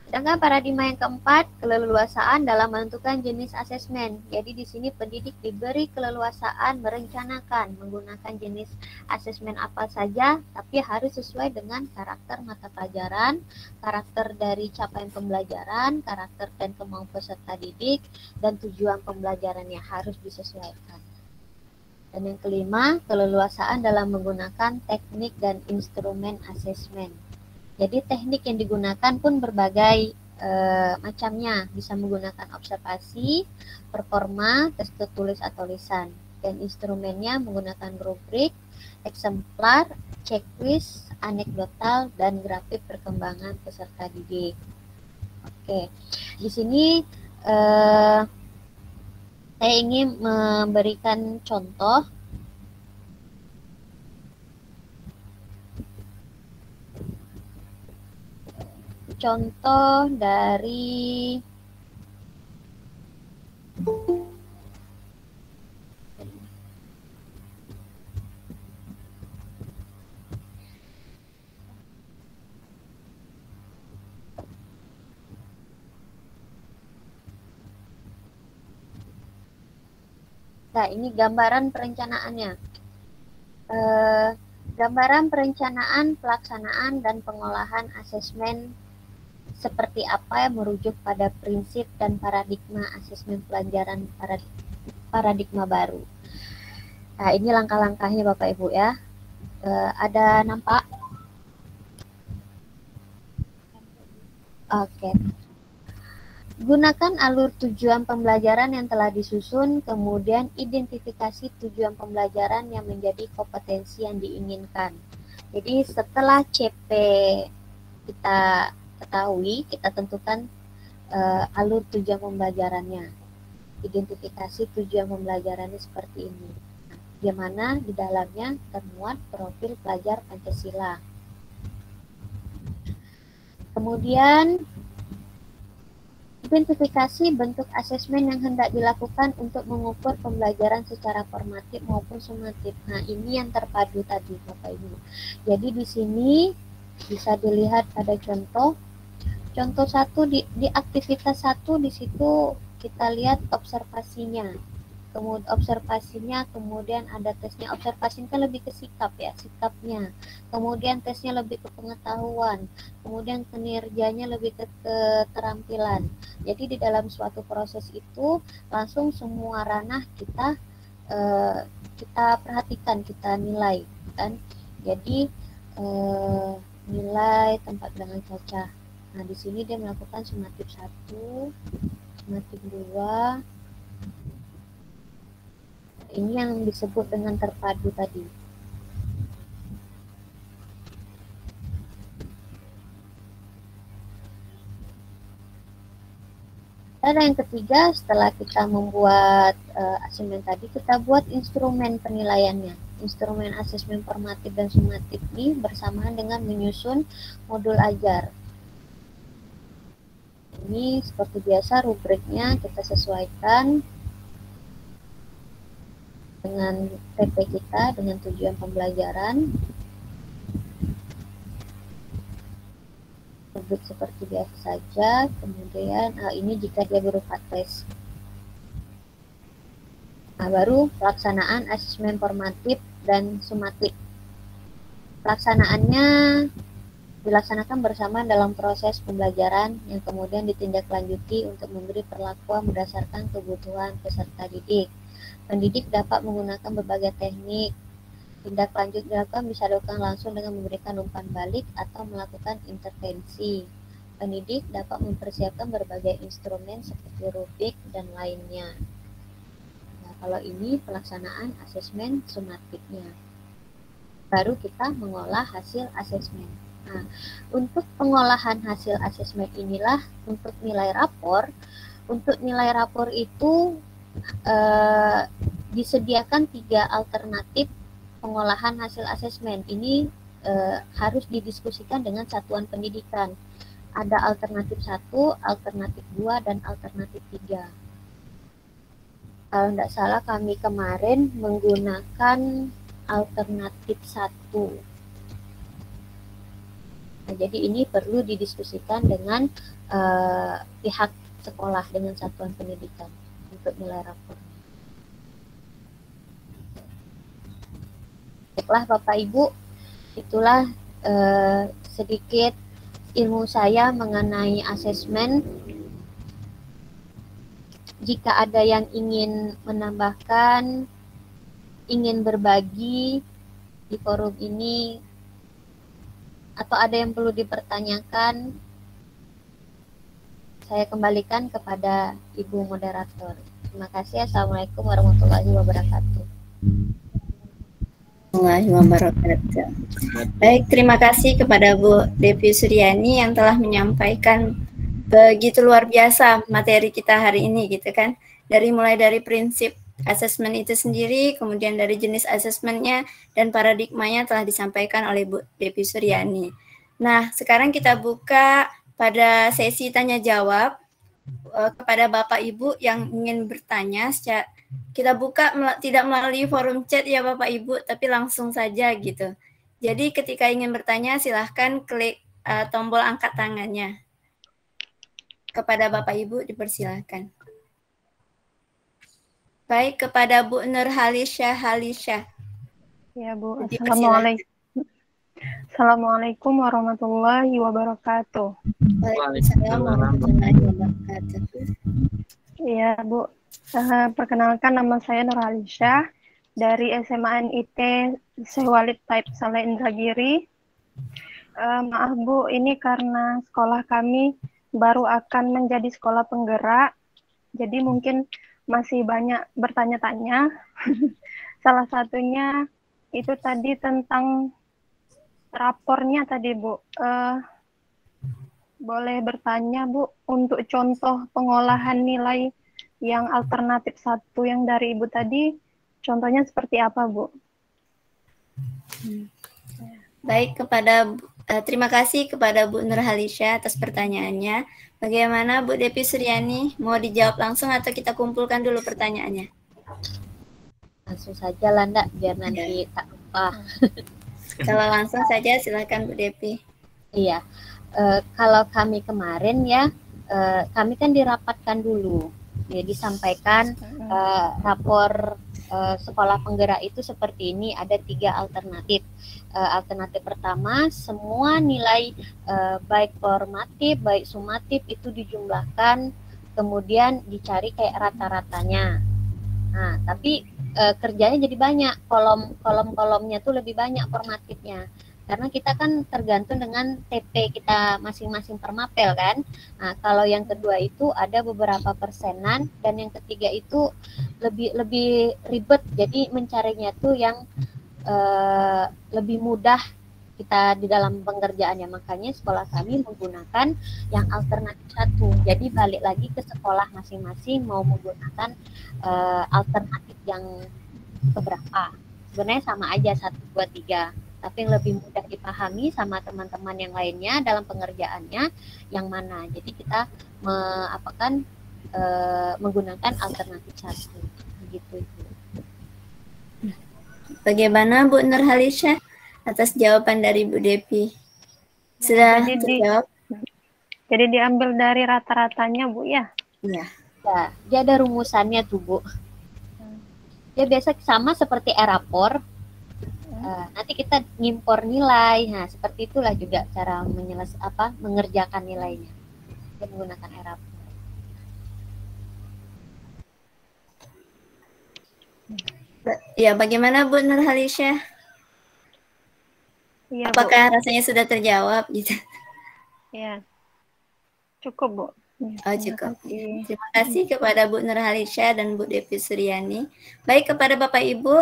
Speaker 5: Sedangkan paradigma yang keempat, keleluasaan dalam menentukan jenis asesmen. Jadi di sini pendidik diberi keleluasaan merencanakan menggunakan jenis asesmen apa saja, tapi harus sesuai dengan karakter mata pelajaran, karakter dari capaian pembelajaran, karakter dan kemauan peserta didik, dan tujuan pembelajarannya harus disesuaikan. Dan yang kelima, keleluasaan dalam menggunakan teknik dan instrumen asesmen. Jadi teknik yang digunakan pun berbagai macamnya, bisa menggunakan observasi, performa, tes tertulis atau lisan. Dan instrumennya menggunakan rubrik, eksemplar, checklist, anekdotal, dan grafik perkembangan peserta didik. Oke, di sini saya ingin memberikan contoh dari nah, ini gambaran perencanaannya. Gambaran perencanaan, pelaksanaan, dan pengolahan asesmen seperti apa yang merujuk pada prinsip dan paradigma asesmen pelajaran paradigma baru. Nah, ini langkah-langkahnya Bapak Ibu ya. Ada nampak? Oke. Gunakan alur tujuan pembelajaran yang telah disusun, kemudian identifikasi tujuan pembelajaran yang menjadi kompetensi yang diinginkan. Jadi setelah CP kita ketahui, kita tentukan alur tujuan pembelajarannya. Identifikasi tujuan pembelajarannya seperti ini. Di mana di dalamnya termuat profil pelajar Pancasila. Kemudian identifikasi bentuk asesmen yang hendak dilakukan untuk mengukur pembelajaran secara formatif maupun sumatif. Nah, ini yang terpadu tadi, Bapak Ibu. Jadi di sini bisa dilihat pada contoh 1 di aktivitas 1 di situ kita lihat observasinya. Kemudian ada tesnya. Observasinya kan lebih ke sikap ya, sikapnya. Kemudian tesnya lebih ke pengetahuan. Kemudian kinerjanya lebih ke keterampilan. Jadi di dalam suatu proses itu langsung semua ranah kita perhatikan, kita nilai kan. Jadi nilai tempat dengan cacah. Nah, di sini dia melakukan sumatif 1, sumatif 2. Ini yang disebut dengan terpadu tadi. Dan yang ketiga, setelah kita membuat asesmen tadi, kita buat instrumen penilaiannya. Instrumen asesmen formatif dan sumatif ini bersamaan dengan menyusun modul ajar. Ini seperti biasa rubriknya kita sesuaikan dengan TP kita, dengan tujuan pembelajaran. Rubrik seperti biasa saja. Kemudian ini jika dia berupa tes. Nah, baru pelaksanaan asesmen formatif dan sumatif. Pelaksanaannya dilaksanakan bersama dalam proses pembelajaran yang kemudian ditindaklanjuti untuk memberi perlakuan berdasarkan kebutuhan peserta didik. Pendidik dapat menggunakan berbagai teknik. Tindak lanjut dilakukan bisa dilakukan langsung dengan memberikan umpan balik atau melakukan intervensi. Pendidik dapat mempersiapkan berbagai instrumen seperti rubrik dan lainnya. Nah, Kalau ini pelaksanaan asesmen sumatifnya. Baru kita mengolah hasil asesmen. Nah, untuk pengolahan hasil asesmen inilah untuk nilai rapor. Untuk nilai rapor itu disediakan 3 alternatif pengolahan hasil asesmen. Ini harus didiskusikan dengan satuan pendidikan. Ada alternatif 1, alternatif 2, dan alternatif 3. Kalau tidak salah kami kemarin menggunakan alternatif 1. Nah, jadi ini perlu didiskusikan dengan pihak sekolah, dengan satuan pendidikan untuk nilai rapor. Baiklah Bapak Ibu, itulah sedikit ilmu saya mengenai asesmen. Jika ada yang ingin menambahkan, ingin berbagi di forum ini, atau ada yang perlu dipertanyakan, saya kembalikan kepada Ibu Moderator. Terima kasih. Assalamualaikum warahmatullahi wabarakatuh.
Speaker 4: Baik, terima kasih kepada Bu Devi Suryani yang telah menyampaikan begitu luar biasa materi kita hari ini gitu kan. Mulai dari prinsip asesmen itu sendiri, kemudian dari jenis asesmennya dan paradigmanya telah disampaikan oleh Bu Devi Suryani. Nah, sekarang kita buka pada sesi tanya jawab kepada Bapak Ibu yang ingin bertanya. Kita buka tidak melalui forum chat ya Bapak Ibu, tapi langsung saja gitu. Jadi ketika ingin bertanya silahkan klik tombol angkat tangannya. Kepada Bapak Ibu dipersilahkan. Baik, kepada Bu Nurhalisyah Halisyah.
Speaker 6: Ya Bu,
Speaker 4: Assalamualaikum
Speaker 6: warahmatullahi wabarakatuh.
Speaker 4: Waalaikumsalam warahmatullahi wabarakatuh.
Speaker 6: Iya Bu, perkenalkan nama saya Nurhalisyah dari SMA NIT Syekh Walid Taib Saleh Indragiri. Maaf Bu, ini karena sekolah kami baru akan menjadi sekolah penggerak, jadi mungkin masih banyak bertanya-tanya. Salah satunya itu tadi tentang rapornya tadi Bu. Boleh bertanya Bu, untuk contoh pengolahan nilai yang alternatif 1 yang dari Ibu tadi, contohnya seperti apa Bu?
Speaker 4: Baik, terima kasih kepada Bu Nurhalisyah atas pertanyaannya. Bagaimana Bu Devi Suryani, mau dijawab langsung atau kita kumpulkan dulu pertanyaannya?
Speaker 5: Langsung saja lah Ndak, biar nanti tak lupa.
Speaker 4: Kalau langsung saja silakan Bu Devi.
Speaker 5: Iya, kalau kami kemarin ya, kami kan dirapatkan dulu. Ya, disampaikan rapor sekolah penggerak itu seperti ini, ada 3 alternatif. Alternatif pertama, semua nilai baik formatif, baik sumatif itu dijumlahkan, kemudian dicari kayak rata-ratanya. Nah, tapi kerjanya jadi banyak, kolom-kolomnya tuh lebih banyak formatifnya. Karena kita kan tergantung dengan TP kita masing-masing per mapel kan. Nah, kalau yang kedua itu ada beberapa persenan, dan yang ketiga itu lebih ribet. Jadi mencarinya tuh yang lebih mudah kita di dalam pengerjaannya. Makanya sekolah kami menggunakan yang alternatif 1. Jadi balik lagi ke sekolah masing-masing mau menggunakan alternatif yang keberapa. Sebenarnya sama aja 1, 2, 3. Tapi yang lebih mudah dipahami sama teman-teman yang lainnya dalam pengerjaannya yang mana. Jadi kita menggunakan alternatif 1. Begitu itu.
Speaker 4: Bagaimana Bu Nurhalisyah atas jawaban dari Bu Devi? Sudah terjawab?
Speaker 6: Jadi diambil dari rata-ratanya Bu ya?
Speaker 4: Iya.
Speaker 5: Ya, dia ada rumusannya tuh Bu. Dia biasa sama seperti rapor. Nanti kita ngimpor nilai. Nah, seperti itulah juga cara mengerjakan nilainya. Kita menggunakan rapor.
Speaker 4: Ya, bagaimana Bu Nurhalisyah?
Speaker 6: Ya,
Speaker 4: apakah Bu rasanya sudah terjawab gitu?
Speaker 6: Ya, cukup Bu.
Speaker 4: Oh, cukup.
Speaker 6: Oke.
Speaker 4: Terima kasih kepada Bu Nurhalisya dan Bu Devi Suryani. Baik, kepada Bapak Ibu,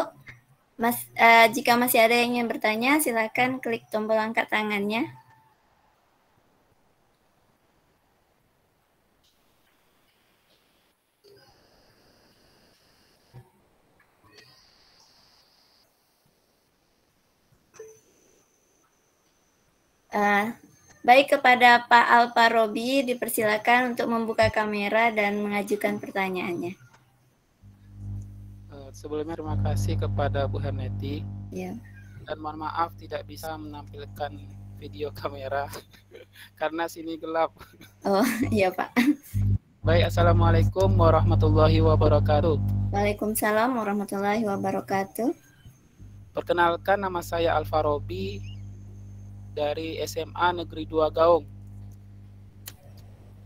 Speaker 4: jika masih ada yang ingin bertanya, silakan klik tombol angkat tangannya. Baik, kepada Pak Alfarobi dipersilakan untuk membuka kamera dan mengajukan pertanyaannya.
Speaker 7: Sebelumnya terima kasih kepada Bu Herneti.
Speaker 4: Ya.
Speaker 7: Dan mohon maaf tidak bisa menampilkan video kamera karena sini gelap.
Speaker 4: Oh, iya Pak.
Speaker 7: Baik, Assalamualaikum warahmatullahi wabarakatuh.
Speaker 4: Waalaikumsalam warahmatullahi wabarakatuh.
Speaker 7: Perkenalkan, nama saya Alfarobi dari SMA Negeri 2 Gaung.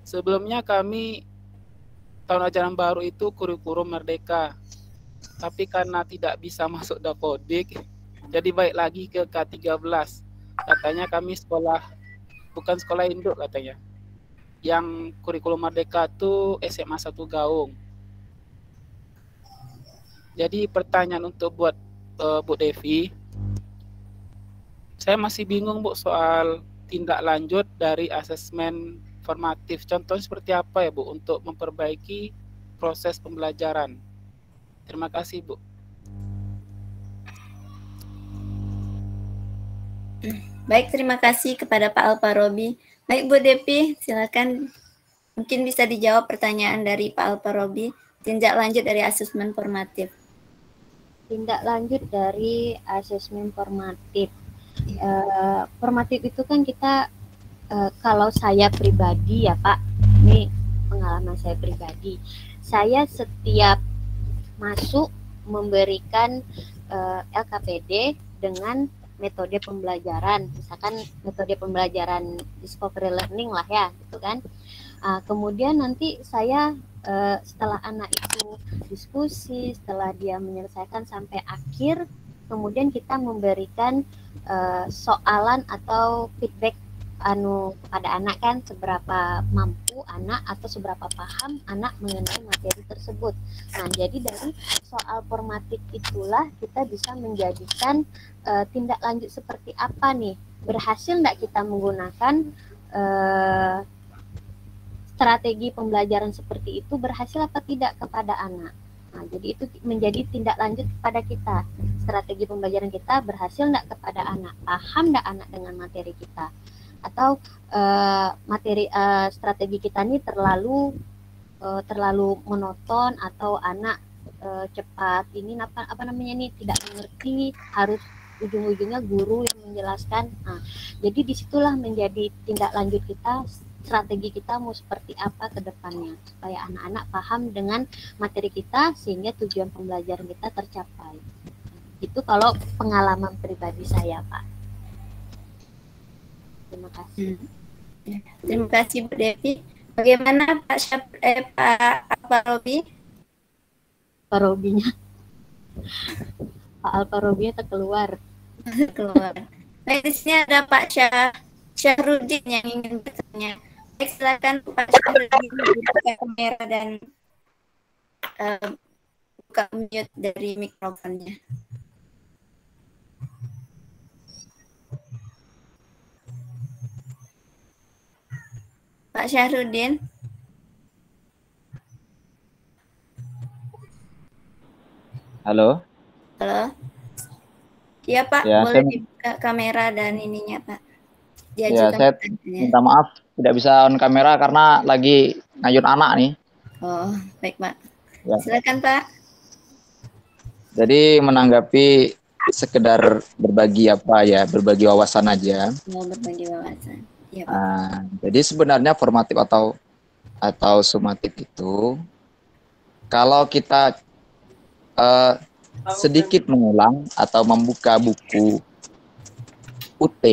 Speaker 7: Sebelumnya kami tahun ajaran baru itu kurikulum merdeka. Tapi karena tidak bisa masuk Dapodik, jadi baik lagi ke K13. Katanya kami bukan sekolah induk katanya. Yang kurikulum merdeka itu SMA 1 Gaung. Jadi pertanyaan untuk buat Bu Devi, saya masih bingung Bu soal tindak lanjut dari asesmen formatif. Contohnya seperti apa ya Bu untuk memperbaiki proses pembelajaran? Terima kasih Bu.
Speaker 4: Baik, terima kasih kepada Pak Alfarobi. Baik Bu Devi, silakan mungkin bisa dijawab pertanyaan dari Pak Alfarobi. Tindak lanjut dari asesmen formatif.
Speaker 5: Tindak lanjut dari asesmen formatif. Formatif itu kan kita, kalau saya pribadi ya Pak, ini pengalaman saya pribadi. Saya setiap masuk memberikan LKPD dengan metode pembelajaran, misalkan metode pembelajaran discovery learning lah ya, gitu kan. Kemudian nanti saya setelah anak itu diskusi, setelah dia menyelesaikan sampai akhir, kemudian kita memberikan soalan atau feedback pada anak kan, seberapa mampu anak atau seberapa paham anak mengenai materi tersebut. Nah, jadi dari soal formatif itulah kita bisa menjadikan tindak lanjut seperti apa nih, berhasil enggak kita menggunakan strategi pembelajaran seperti itu, berhasil apa tidak kepada anak. Nah, jadi itu menjadi tindak lanjut kepada kita. Strategi pembelajaran kita berhasil enggak kepada anak, paham enggak anak dengan materi kita, atau strategi kita ini terlalu monoton, atau anak cepat ini apa namanya nih, tidak mengerti, harus ujung-ujungnya guru yang menjelaskan. Nah, jadi disitulah menjadi tindak lanjut kita, strategi kita mau seperti apa ke depannya supaya anak-anak paham dengan materi kita sehingga tujuan pembelajaran kita tercapai. Itu kalau pengalaman pribadi saya Pak. Terima kasih.
Speaker 4: Terima kasih Bu Devi. Bagaimana Pak Alfarobi?
Speaker 5: Alfarobinya. Pak Alfarobinya terkeluar.
Speaker 4: Keluar. Baik, di sini ada Pak Syahrudin yang ingin bertanya. Baik, silakan Pak Syahrudin buka kamera dan buka mute dari mikrofonnya. Pak Syahrudin.
Speaker 8: Halo.
Speaker 4: Halo. Iya Pak,
Speaker 8: Ya,
Speaker 4: boleh dibuka kamera dan ininya Pak.
Speaker 8: Ya, saya minta maaf tidak bisa on kamera karena lagi ngayun anak nih.
Speaker 4: Oh, baik Pak.
Speaker 8: Ya.
Speaker 4: Silakan Pak.
Speaker 8: Jadi menanggapi sekedar berbagi berbagi wawasan aja.
Speaker 4: Mau berbagi wawasan. Ya, Pak.
Speaker 8: Jadi sebenarnya formatif atau sumatif itu kalau kita sedikit mengulang atau membuka buku UT,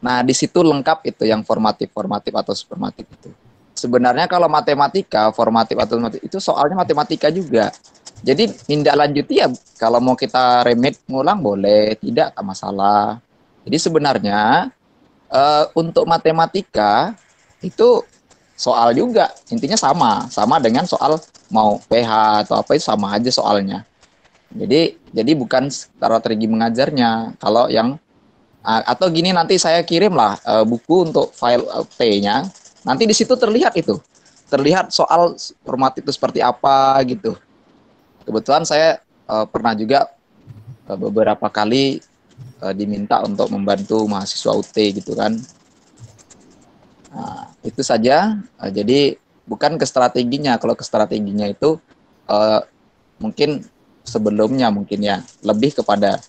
Speaker 8: nah di situ lengkap itu yang formatif atau sumatif itu. Sebenarnya kalau matematika formatif atau sumatif itu soalnya matematika juga. Jadi tindak lanjuti ya kalau mau kita remit ngulang boleh, tidak masalah. Jadi sebenarnya untuk matematika itu soal juga. Intinya sama dengan soal mau PH atau apa itu sama aja soalnya. Jadi bukan strategi mengajarnya. Kalau yang atau gini, nanti saya kirimlah buku untuk file P-nya. Nanti di situ terlihat soal formatif itu seperti apa gitu. Kebetulan saya pernah juga beberapa kali diminta untuk membantu mahasiswa UT gitu kan. Nah, itu saja. Jadi bukan ke strateginya. Kalau ke strateginya itu mungkin sebelumnya mungkin ya lebih kepada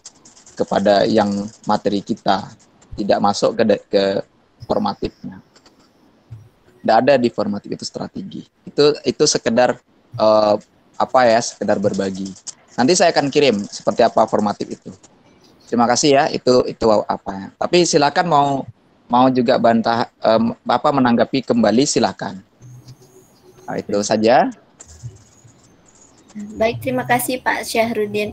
Speaker 8: yang materi kita, tidak masuk ke formatifnya. Tidak ada di formatif itu strategi. Itu sekedar sekedar berbagi. Nanti saya akan kirim seperti apa formatif itu. Terima kasih ya, itu apa ya. Tapi silakan mau juga bantah menanggapi kembali silakan. Nah, itu saja.
Speaker 4: Baik, terima kasih Pak Syahrudin.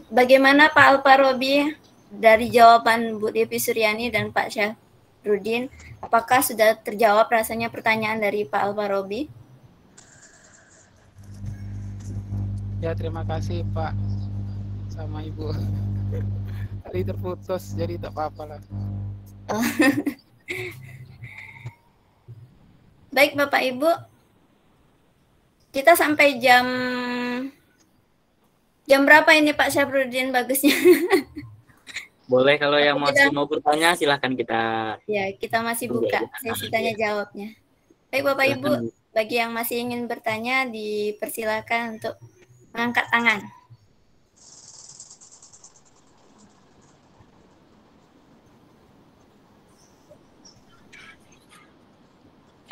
Speaker 4: Bagaimana Pak Alfarobi dari jawaban Bu Devi Suryani dan Pak Syahrudin? Apakah sudah terjawab rasanya pertanyaan dari Pak Alfarobi?
Speaker 7: Ya, terima kasih Pak sama Ibu. Tadi terputus, jadi tak apa-apa lah.
Speaker 4: Baik Bapak Ibu, kita sampai jam berapa ini Pak Syafruddin bagusnya?
Speaker 2: Boleh, kalau yang masih mau bertanya silahkan kita.
Speaker 4: Ya, kita masih buka sesi tanya jawabnya. Baik Bapak Ibu, bagi yang masih ingin bertanya dipersilakan untuk mengangkat tangan.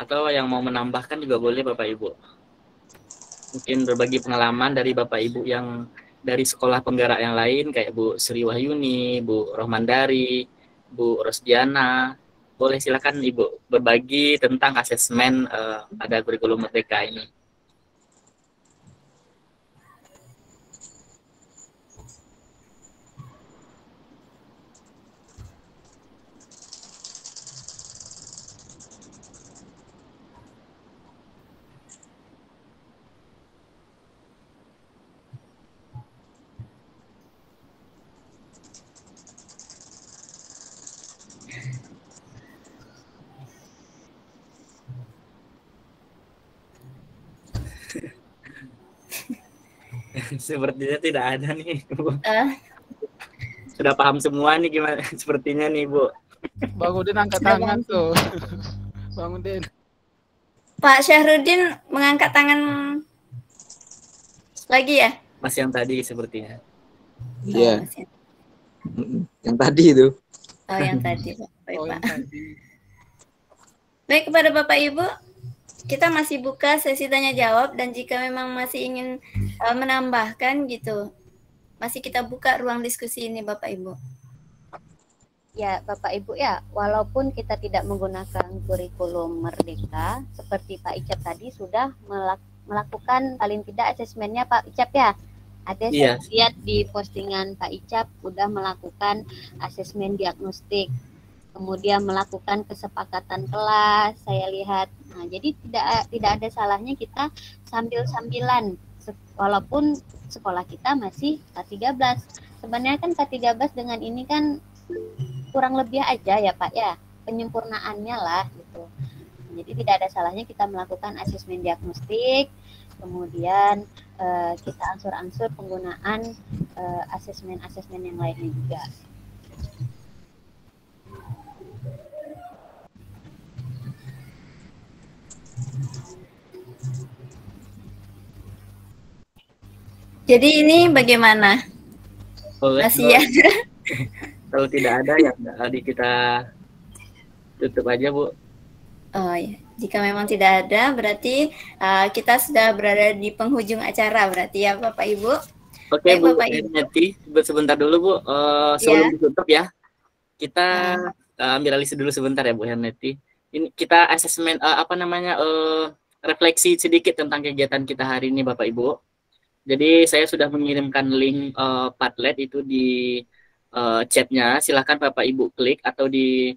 Speaker 2: Atau yang mau menambahkan juga boleh Bapak Ibu. Mungkin berbagi pengalaman dari Bapak Ibu yang dari sekolah penggerak yang lain kayak Bu Sri Wahyuni, Bu Rohmandari, Bu Rosdiana. Boleh silakan Ibu berbagi tentang asesmen pada kurikulum Merdeka ini. Sepertinya tidak ada nih, Bu. Sudah paham semua nih gimana sepertinya nih, Bu.
Speaker 7: Bang Udin angkat tangan tuh. Bang Udin.
Speaker 4: Pak Syahrudin mengangkat tangan lagi ya?
Speaker 2: Mas yang tadi sepertinya.
Speaker 8: Iya. Yang tadi itu.
Speaker 4: Oh, yang tadi. Baik,
Speaker 7: Oh,
Speaker 4: Pak.
Speaker 7: yang tadi.
Speaker 4: Baik, kepada Bapak Ibu, kita masih buka sesi tanya jawab, dan jika memang masih ingin menambahkan gitu, masih kita buka ruang diskusi ini Bapak Ibu.
Speaker 5: Ya, Bapak Ibu ya, walaupun kita tidak menggunakan kurikulum Merdeka, seperti Pak Icap tadi sudah melakukan paling tidak asesmennya Pak Icap ya. Ada saya lihat di postingan Pak Icap sudah melakukan asesmen diagnostik, kemudian melakukan kesepakatan kelas, saya lihat. Nah, jadi tidak ada salahnya kita sambil-sambilan, walaupun sekolah kita masih K13. Sebenarnya kan K13 dengan ini kan kurang lebih aja ya Pak ya, penyempurnaannya lah gitu. Jadi tidak ada salahnya kita melakukan asesmen diagnostik, kemudian kita angsur-angsur penggunaan asesmen-asesmen yang lainnya juga.
Speaker 4: Jadi ini bagaimana?
Speaker 2: Boleh,
Speaker 4: masih ada?
Speaker 2: Kalau tidak ada ya kita tutup aja, Bu.
Speaker 4: Oh ya, jika memang tidak ada berarti kita sudah berada di penghujung acara berarti ya Bapak Ibu.
Speaker 2: Oke, Bu Herneti, sebentar dulu Bu. Sebelum ditutup ya, kita ambil alih dulu sebentar ya Bu Herneti. Ini kita asesmen refleksi sedikit tentang kegiatan kita hari ini Bapak Ibu. Jadi saya sudah mengirimkan link Padlet itu di chatnya. Silakan Bapak Ibu klik atau di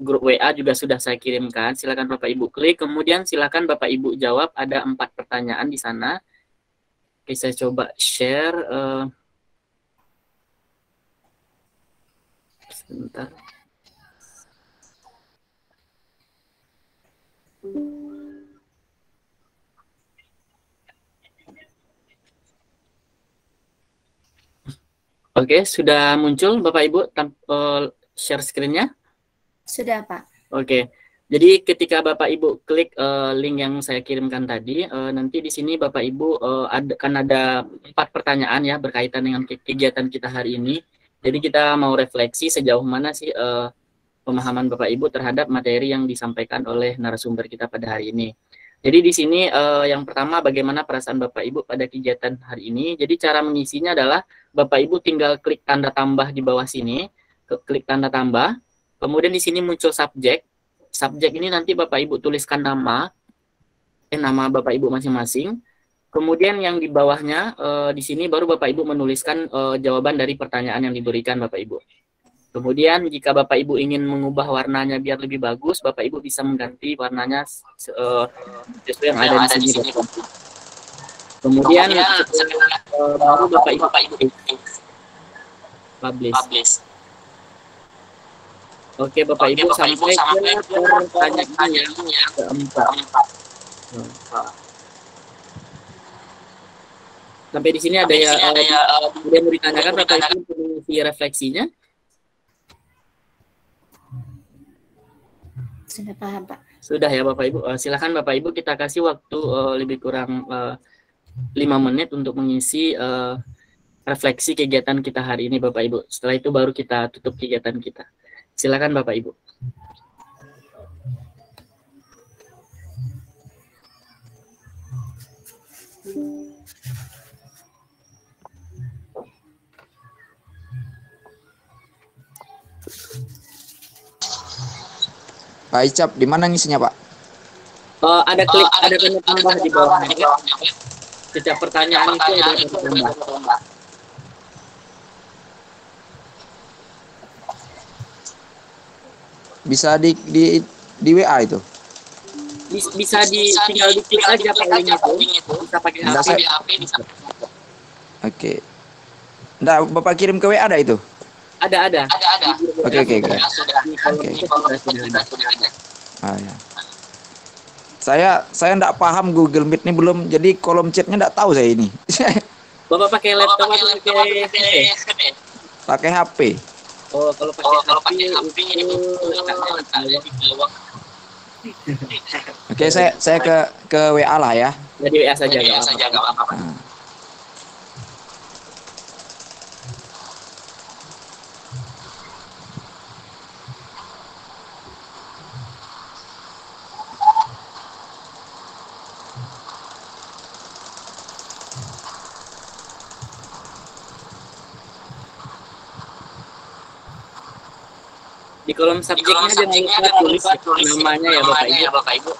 Speaker 2: grup WA juga sudah saya kirimkan. Silakan Bapak Ibu klik, kemudian silakan Bapak Ibu jawab. Ada 4 pertanyaan di sana. Oke, saya coba share. Sebentar. Oke, sudah muncul Bapak Ibu share screen-nya?
Speaker 4: Sudah, Pak.
Speaker 2: Oke. Jadi ketika Bapak Ibu klik link yang saya kirimkan tadi, nanti di sini Bapak Ibu akan ada 4 pertanyaan ya berkaitan dengan kegiatan kita hari ini. Jadi kita mau refleksi sejauh mana sih pemahaman Bapak Ibu terhadap materi yang disampaikan oleh narasumber kita pada hari ini. Jadi di sini yang pertama bagaimana perasaan Bapak Ibu pada kegiatan hari ini. Jadi cara mengisinya adalah Bapak Ibu tinggal klik tanda tambah di bawah sini, klik tanda tambah. Kemudian di sini muncul subjek. Subjek ini nanti Bapak Ibu tuliskan nama Bapak Ibu masing-masing. Kemudian yang di bawahnya di sini baru Bapak Ibu menuliskan jawaban dari pertanyaan yang diberikan Bapak Ibu. Kemudian jika Bapak Ibu ingin mengubah warnanya biar lebih bagus, Bapak Ibu bisa mengganti warnanya sesuai yang ada di sini. Kemudian baru Bapak Ibu publish. Oke, Bapak Ibu sampai ke pertanyaan yang keempat. Sampai di sini ada yang mau ditanyakan Bapak Ibu untuk mengisi refleksinya?
Speaker 4: Sudah paham, Pak.
Speaker 2: Sudah ya Bapak Ibu. Silakan Bapak Ibu, kita kasih waktu lebih kurang 5 menit untuk mengisi refleksi kegiatan kita hari ini Bapak Ibu. Setelah itu baru kita tutup kegiatan kita. Silakan Bapak Ibu.
Speaker 8: Pak Icap, di mana ngisinya, Pak?
Speaker 2: Ada klik, ada tanda tambah di bawahnya. Setiap pertanyaan itu ada tanda tambah.
Speaker 8: Bisa di WA itu?
Speaker 2: Bisa tinggal diklik aja pakai link itu. Bisa pakai HP.
Speaker 8: Oke. Nggak, Bapak kirim ke WA ada itu?
Speaker 2: Ada.
Speaker 8: Oke.
Speaker 2: Ah,
Speaker 8: ya. Saya nggak paham Google Meet ini belum, jadi kolom chatnya nggak tahu saya ini.
Speaker 2: Bapak pakai laptop atau pakai HP?
Speaker 8: Pakai HP.
Speaker 2: Oh, kalau pakai HP itu
Speaker 8: Oke, saya ke WA lah ya.
Speaker 2: Jadi WA saja nggak apa-apa. Di kolom subjeknya jangan lupa tulis namanya ya Bapak Ibu.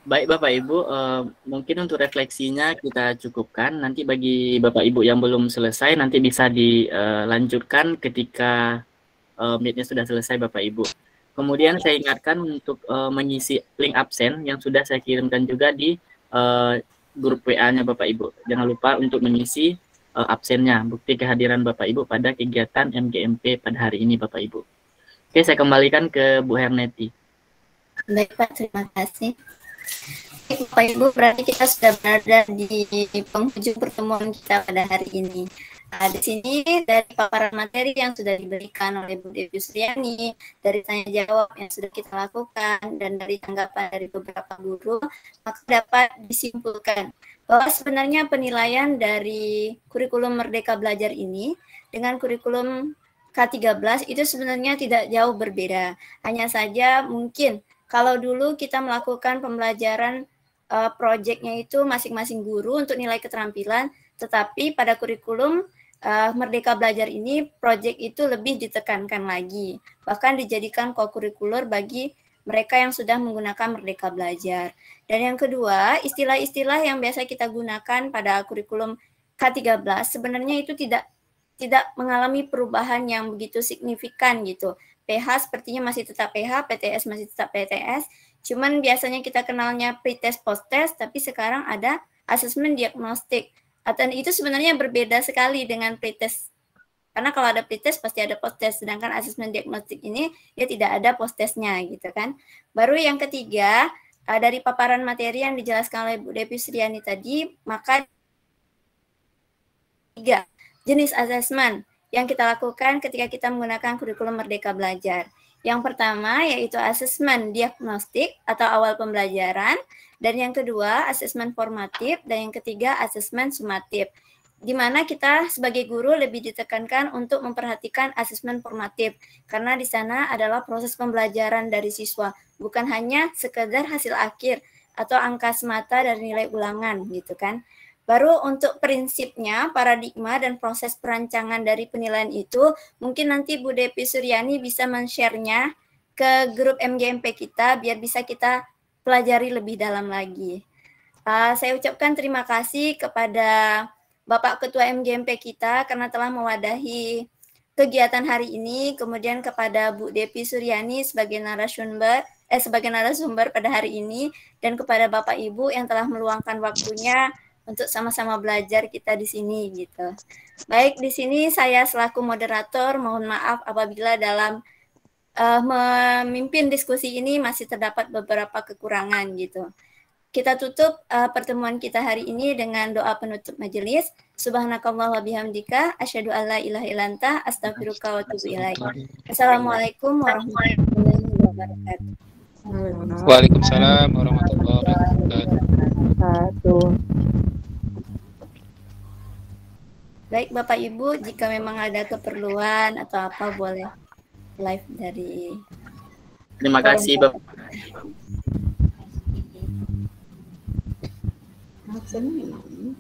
Speaker 2: Baik Bapak Ibu, mungkin untuk refleksinya kita cukupkan. Nanti bagi Bapak Ibu yang belum selesai, nanti bisa dilanjutkan ketika meet-nya sudah selesai Bapak Ibu. Kemudian saya ingatkan untuk mengisi link absen yang sudah saya kirimkan juga di grup WA-nya Bapak Ibu. Jangan lupa untuk mengisi absennya, bukti kehadiran Bapak Ibu pada kegiatan MGMP pada hari ini Bapak Ibu. Oke, saya kembalikan ke Bu Herneti.
Speaker 4: Baik Pak, terima kasih. Bapak Ibu, berarti kita sudah berada di penghujung pertemuan kita pada hari ini. Nah, di sini dari paparan materi yang sudah diberikan oleh Bu Devi Suryani, dari tanya jawab yang sudah kita lakukan, dan dari tanggapan dari beberapa guru, maka dapat disimpulkan bahwa sebenarnya penilaian dari kurikulum Merdeka Belajar ini dengan kurikulum K13 itu sebenarnya tidak jauh berbeda. Hanya saja mungkin kalau dulu kita melakukan pembelajaran proyeknya itu masing-masing guru untuk nilai keterampilan, tetapi pada kurikulum Merdeka Belajar ini proyek itu lebih ditekankan lagi, bahkan dijadikan co-kurikuler bagi mereka yang sudah menggunakan Merdeka Belajar. Dan yang kedua, istilah-istilah yang biasa kita gunakan pada kurikulum K13 sebenarnya itu tidak mengalami perubahan yang begitu signifikan gitu. PH sepertinya masih tetap PH, PTS masih tetap PTS, cuman biasanya kita kenalnya pretest post-test, tapi sekarang ada asesmen diagnostik. Dan itu sebenarnya berbeda sekali dengan pretest. Karena kalau ada pretest pasti ada post-test, sedangkan asesmen diagnostik ini ya tidak ada post-testnya gitu kan. Baru yang ketiga, dari paparan materi yang dijelaskan oleh Bu Devi Suryani tadi, maka 3 jenis asesmen yang kita lakukan ketika kita menggunakan kurikulum Merdeka Belajar. Yang pertama yaitu asesmen diagnostik atau awal pembelajaran, dan yang kedua asesmen formatif, dan yang ketiga asesmen sumatif. Di mana kita sebagai guru lebih ditekankan untuk memperhatikan asesmen formatif, karena di sana adalah proses pembelajaran dari siswa, bukan hanya sekedar hasil akhir atau angka semata dari nilai ulangan gitu kan. Baru untuk prinsipnya, paradigma, dan proses perancangan dari penilaian itu, mungkin nanti Bu Devi Suryani bisa men-share-nya ke grup MGMP kita, biar bisa kita pelajari lebih dalam lagi. Saya ucapkan terima kasih kepada Bapak Ketua MGMP kita karena telah mewadahi kegiatan hari ini, kemudian kepada Bu Devi Suryani sebagai narasumber pada hari ini, dan kepada Bapak Ibu yang telah meluangkan waktunya untuk sama-sama belajar kita di sini gitu. Baik, di sini saya selaku moderator mohon maaf apabila dalam memimpin diskusi ini masih terdapat beberapa kekurangan gitu. Kita tutup pertemuan kita hari ini dengan doa penutup majelis. Subhanakallah wa bihamdika asyhadu alla ilaha illa anta astaghfiruka wa atubu ilaik. Assalamualaikum warahmatullahi wabarakatuh.
Speaker 7: Waalaikumsalam warahmatullahi wabarakatuh.
Speaker 4: Baik Bapak Ibu, jika memang ada keperluan atau apa boleh live dari.
Speaker 2: Terima kasih Bapak.
Speaker 9: Absen memang.